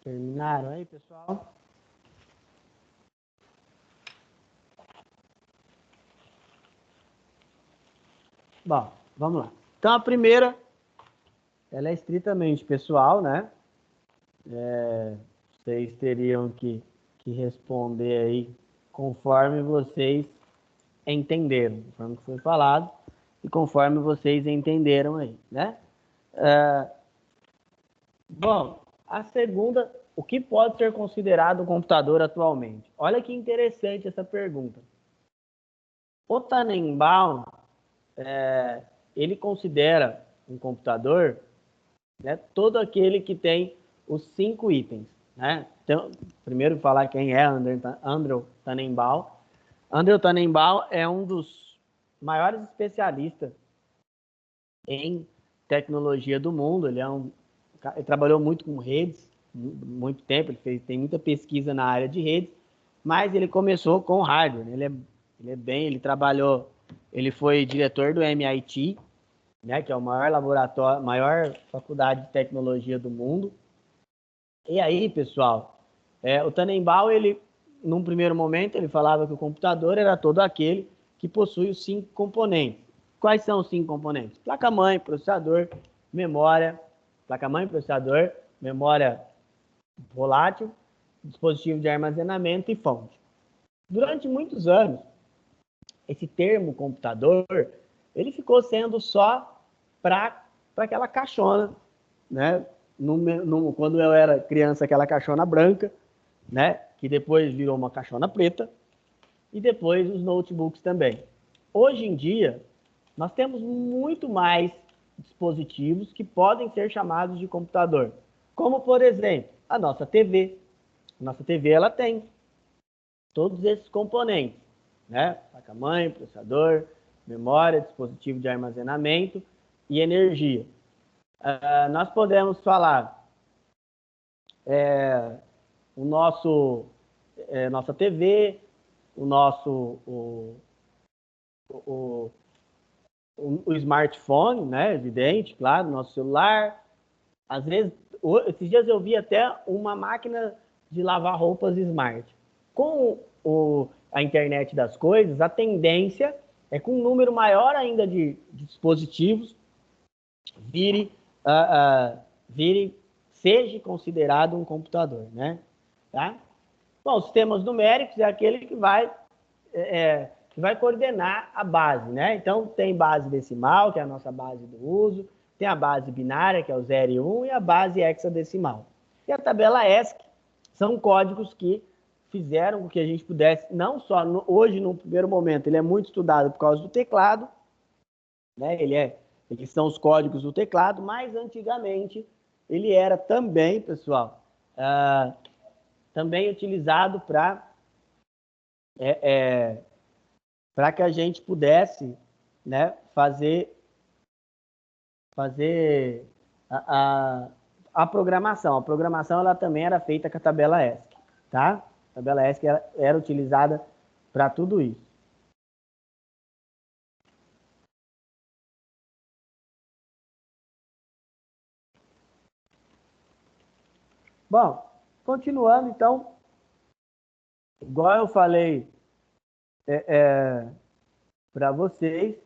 Terminaram aí, pessoal? Bom, vamos lá. Então, a primeira, ela é estritamente pessoal, né? Vocês teriam que responder aí conforme vocês entenderam, conforme foi falado e conforme vocês entenderam aí, né? Bom, a segunda, o que pode ser considerado um computador atualmente? Olha que interessante essa pergunta. O Tannenbaum, ele considera um computador, né, todo aquele que tem os 5 itens, né? Então, primeiro falar quem é Andrew Tannenbaum. Andrew Tannenbaum é um dos maiores especialistas em tecnologia do mundo. Ele trabalhou muito com redes, muito tempo, tem muita pesquisa na área de redes, mas ele começou com hardware. Ele foi diretor do MIT, né, que é o maior laboratório, maior faculdade de tecnologia do mundo. E aí, pessoal, o Tannenbaum, num primeiro momento, ele falava que o computador era todo aquele que possui os 5 componentes. Quais são os 5 componentes? Placa-mãe, processador, memória, placa-mãe, processador, memória volátil, dispositivo de armazenamento e fonte. Durante muitos anos, esse termo computador, ele ficou sendo só para aquela caixona, né? Quando eu era criança, aquela caixona branca, né? Que depois virou uma caixona preta, e depois os notebooks também. Hoje em dia, nós temos muito mais dispositivos que podem ser chamados de computador, como, por exemplo, a nossa TV. A nossa TV, ela tem todos esses componentes, né? Placa-mãe, processador, memória, dispositivo de armazenamento e energia. Nós podemos falar nossa TV, o smartphone, né? Evidente, claro, nosso celular. Às vezes, esses dias eu vi até uma máquina de lavar roupas smart. Com a internet das coisas, a tendência é que um número maior ainda de dispositivos seja considerado um computador, né? Tá? Bom, os sistemas numéricos é aquele que vai coordenar a base, né? Então, tem base decimal, que é a nossa base do uso, tem a base binária, que é o 0 e 1, e a base hexadecimal. E a tabela ESC são códigos que fizeram com que a gente pudesse, não só hoje, no primeiro momento, ele é muito estudado por causa do teclado, né? Eles são os códigos do teclado, mas antigamente ele era também, pessoal, também utilizado para que a gente pudesse, né, fazer a programação. A programação ela também era feita com a tabela ESC, tá? A tabela ESC era utilizada para tudo isso. Bom, continuando, então, igual eu falei para vocês,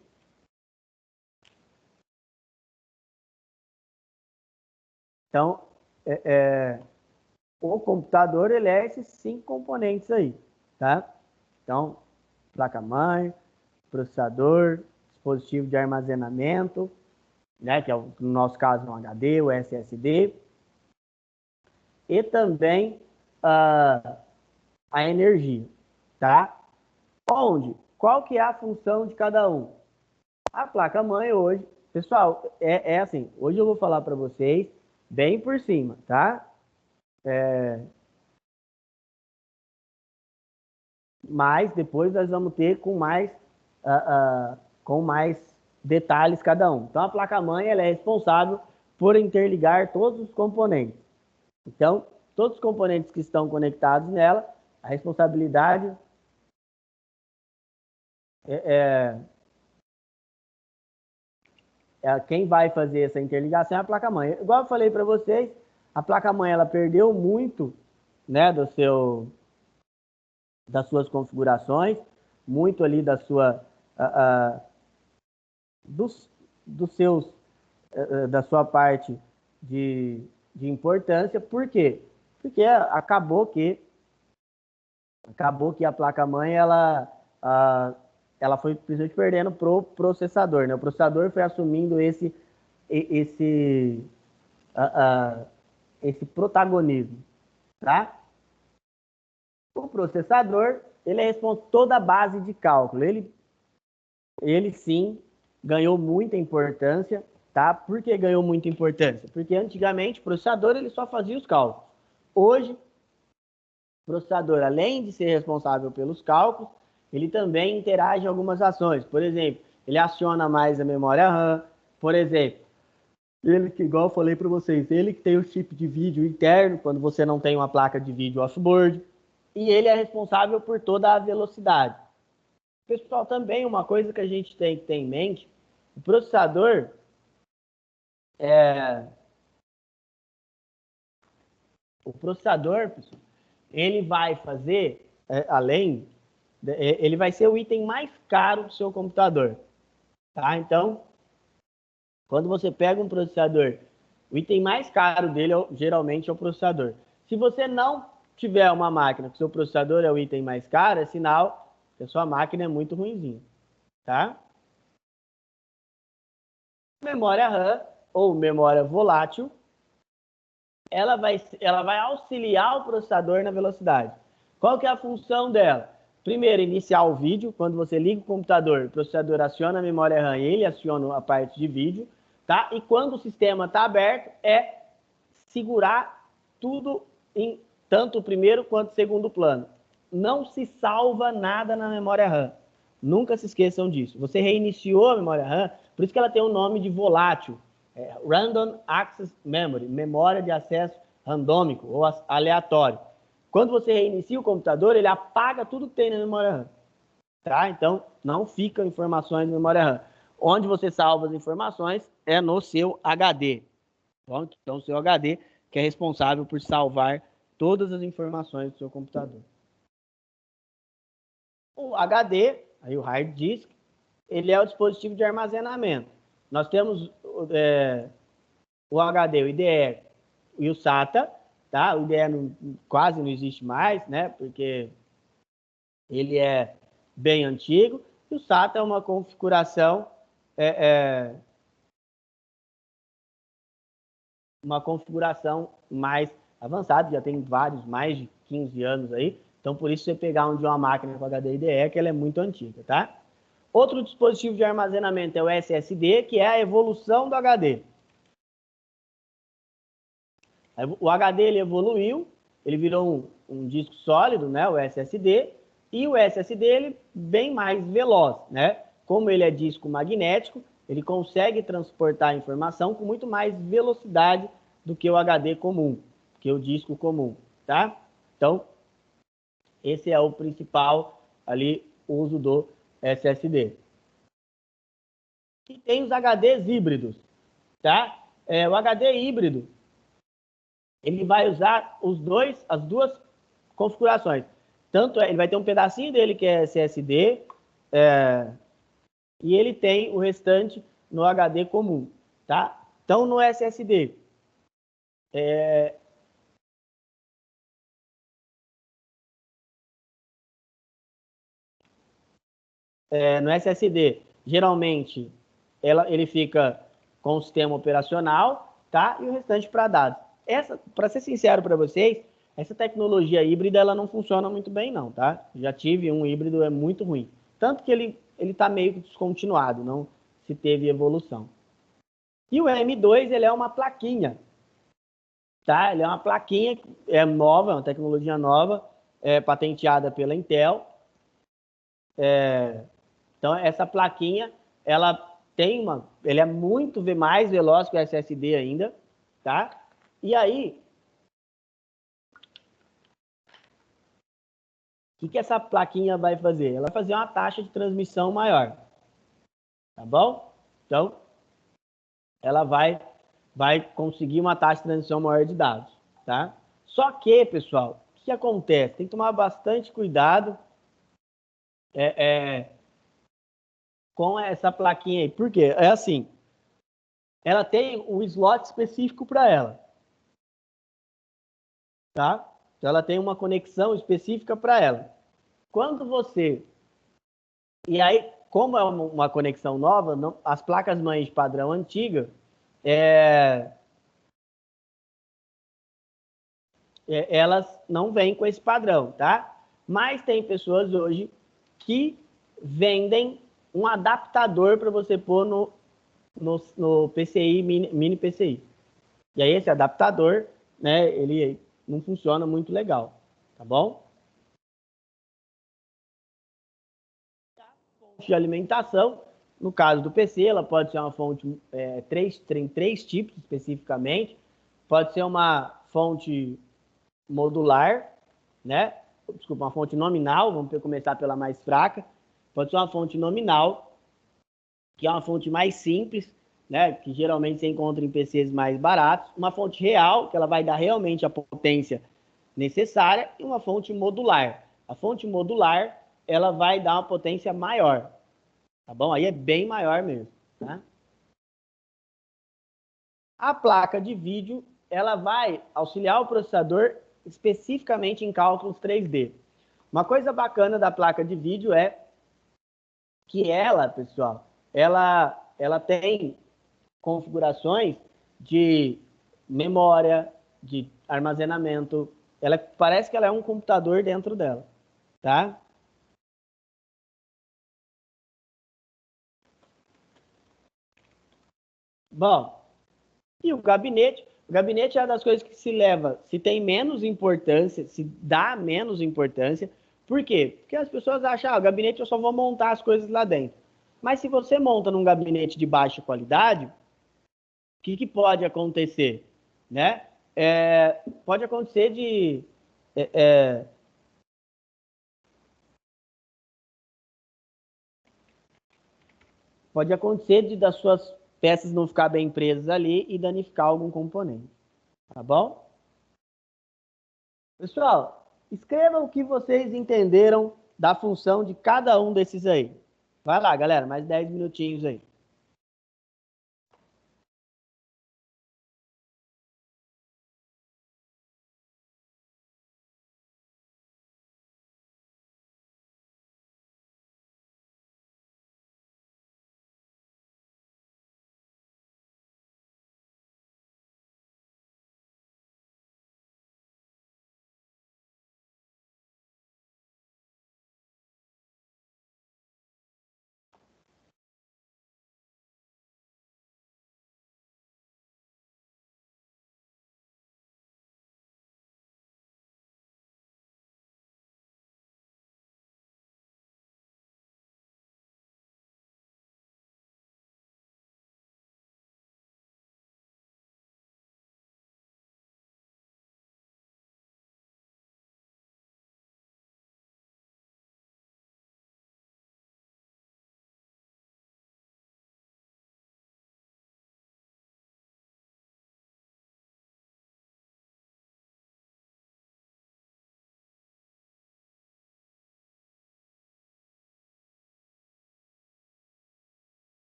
então, o computador, ele é esses 5 componentes aí, tá? Então, placa-mãe, processador, dispositivo de armazenamento, né, que é no nosso caso um HD, o SSD, e também a energia, tá? Qual que é a função de cada um? A placa-mãe hoje, pessoal, assim, hoje eu vou falar para vocês bem por cima, tá? Mas depois nós vamos ter com mais detalhes cada um. Então, a placa-mãe ela é responsável por interligar todos os componentes. Então, todos os componentes que estão conectados nela, a responsabilidade quem vai fazer essa interligação é a placa-mãe. Igual eu falei para vocês, a placa-mãe ela perdeu muito, né, das suas configurações, muito ali dos seus, da sua parte de importância. Por quê? Porque acabou que a placa-mãe ela foi simplesmente perdendo pro processador, né? O processador foi assumindo esse protagonismo, tá? O processador, ele é responsável por toda a base de cálculo. Ele sim ganhou muita importância, tá? Por que ganhou muita importância? Porque antigamente o processador ele só fazia os cálculos. Hoje, o processador, além de ser responsável pelos cálculos, ele também interage em algumas ações. Por exemplo, ele aciona mais a memória RAM. Por exemplo, ele que, igual eu falei para vocês, ele que tem o chip de vídeo interno, quando você não tem uma placa de vídeo off-board. E ele é responsável por toda a velocidade. Pessoal, também uma coisa que a gente tem que ter em mente, o processador, pessoal, ele vai fazer, ele vai ser o item mais caro do seu computador, tá? Então, quando você pega um processador, o item mais caro dele geralmente é o processador. Se você não tiver uma máquina que seu processador é o item mais caro, é sinal que a sua máquina é muito ruinzinha, tá? Memória RAM ou memória volátil, ela vai auxiliar o processador na velocidade. Qual que é a função dela? Primeiro, iniciar o vídeo. Quando você liga o computador, o processador aciona a memória RAM e ele aciona a parte de vídeo, tá? E quando o sistema está aberto, é segurar tudo em tanto o primeiro quanto o segundo plano. Não se salva nada na memória RAM. Nunca se esqueçam disso. Você reiniciou a memória RAM, por isso que ela tem o nome de volátil. Random Access Memory, memória de acesso randômico ou aleatório. Quando você reinicia o computador, ele apaga tudo que tem na memória RAM. Tá? Então, não ficam informações na memória RAM. Onde você salva as informações é no seu HD. Bom, então, o seu HD que é responsável por salvar todas as informações do seu computador. O HD, aí o hard disk, ele é o dispositivo de armazenamento. Nós temos o HD, o IDE e o SATA, tá? O IDE quase não existe mais, né? Porque ele é bem antigo. E o SATA é uma configuração mais avançada, já tem mais de 15 anos aí. Então, por isso, você pegar uma máquina com HD IDE, que ela é muito antiga, tá? Outro dispositivo de armazenamento é o SSD, que é a evolução do HD. O HD ele evoluiu, ele virou um disco sólido, né, o SSD, e o SSD ele bem mais veloz, né? Como ele é disco magnético, ele consegue transportar a informação com muito mais velocidade do que o HD comum, que o disco comum, tá? Então, esse é o principal ali uso do SSD. E tem os HDs híbridos, tá? O HD híbrido, ele vai usar as duas configurações. Tanto ele vai ter um pedacinho dele que é SSD, e ele tem o restante no HD comum, tá? Então, no SSD, no SSD, geralmente, ele fica com o sistema operacional, tá? E o restante para dados. Para ser sincero para vocês, essa tecnologia híbrida, ela não funciona muito bem, não, tá? Já tive um híbrido, é muito ruim. Tanto que ele está meio que descontinuado, não se teve evolução. E o M2, ele é uma plaquinha, tá? Ele é uma plaquinha, nova, é uma tecnologia nova, patenteada pela Intel. Então, essa plaquinha, ele é muito mais veloz que o SSD ainda, tá? E aí, o que essa plaquinha vai fazer? Ela vai fazer uma taxa de transmissão maior, tá bom? Então, ela vai vai conseguir uma taxa de transição maior de dados, tá? Só que, pessoal, o que acontece? Tem que tomar bastante cuidado com essa plaquinha aí. Por quê? É assim, ela tem um slot específico para ela, tá? Então, ela tem uma conexão específica para ela. Quando você... E aí, como é uma conexão nova, não, as placas-mães de padrão antiga, elas não vêm com esse padrão, tá? Mas tem pessoas hoje que vendem um adaptador para você pôr no PCI, mini PCI. E aí esse adaptador, né, ele não funciona muito legal, tá bom? Fonte de alimentação, no caso do PC, ela pode ser uma fonte, tem três tipos especificamente. Pode ser uma fonte modular, né? Desculpa, uma fonte nominal, vamos começar pela mais fraca. Pode ser uma fonte nominal, que é uma fonte mais simples, né? Que geralmente você encontra em PCs mais baratos. Uma fonte real, que ela vai dar realmente a potência necessária, e uma fonte modular. A fonte modular, ela vai dar uma potência maior, tá bom? Aí é bem maior mesmo, tá? A placa de vídeo, ela vai auxiliar o processador especificamente em cálculos 3D. Uma coisa bacana da placa de vídeo é que ela, pessoal, ela tem configurações de memória, de armazenamento. Ela parece que ela é um computador dentro dela, tá? Bom, e o gabinete? O gabinete é uma das coisas que se leva, se tem menos importância, se dá menos importância. Por quê? Porque as pessoas acham, o gabinete eu só vou montar as coisas lá dentro. Mas se você monta num gabinete de baixa qualidade, o que pode acontecer? Né? Pode acontecer de... é, é, pode acontecer das suas peças não ficar bem presas ali e danificar algum componente. Tá bom? Pessoal, escrevam o que vocês entenderam da função de cada um desses aí. Vai lá, galera, mais 10 minutinhos aí.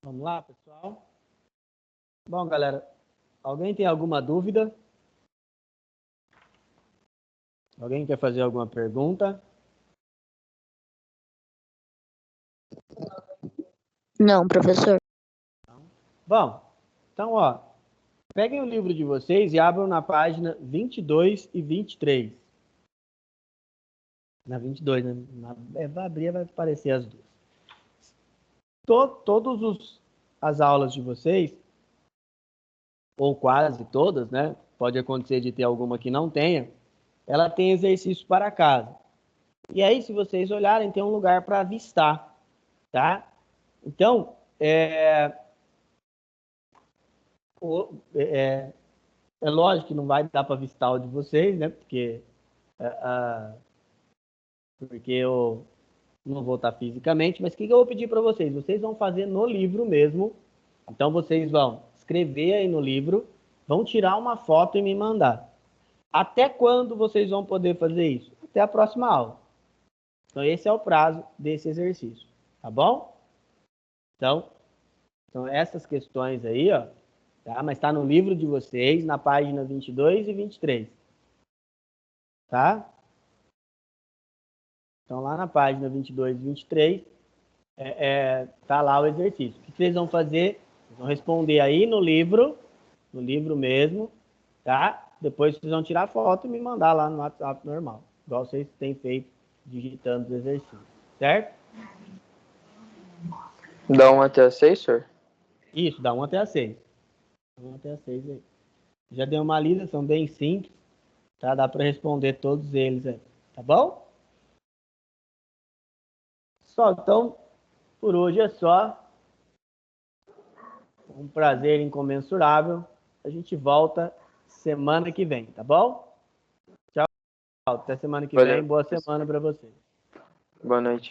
Vamos lá, pessoal? Bom, galera, alguém tem alguma dúvida? Alguém quer fazer alguma pergunta? Não, professor. Bom, então, ó, peguem o livro de vocês e abram na página 22 e 23. Na 22, né? Vai abrir, vai aparecer as duas. Todas as aulas de vocês, ou quase todas, né? Pode acontecer de ter alguma que não tenha, ela tem exercício para casa. E aí, se vocês olharem, tem um lugar para avistar, tá? Então, é lógico que não vai dar para avistar o de vocês, né? Porque eu não vou estar fisicamente, mas o que eu vou pedir para vocês? Vocês vão fazer no livro mesmo. Então, vocês vão escrever aí no livro, vão tirar uma foto e me mandar. Até quando vocês vão poder fazer isso? Até a próxima aula. Então, esse é o prazo desse exercício, tá bom? Então essas questões aí, ó, tá? Mas está no livro de vocês, na página 22 e 23, tá? Então, lá na página 22 e 23, tá lá o exercício. O que vocês vão fazer? Vocês vão responder aí no livro mesmo, tá? Depois vocês vão tirar foto e me mandar lá no WhatsApp normal, igual vocês têm feito digitando os exercícios, certo? Dá 1 até 6, senhor? Isso, dá 1 até a 6. 1 até a 6 aí. Já dei uma lida, são bem simples, tá? Dá para responder todos eles aí, tá bom? Só, então, por hoje é só. Um prazer incomensurável. A gente volta semana que vem, tá bom? Tchau. Até semana que vem. Boa semana para vocês. Boa noite.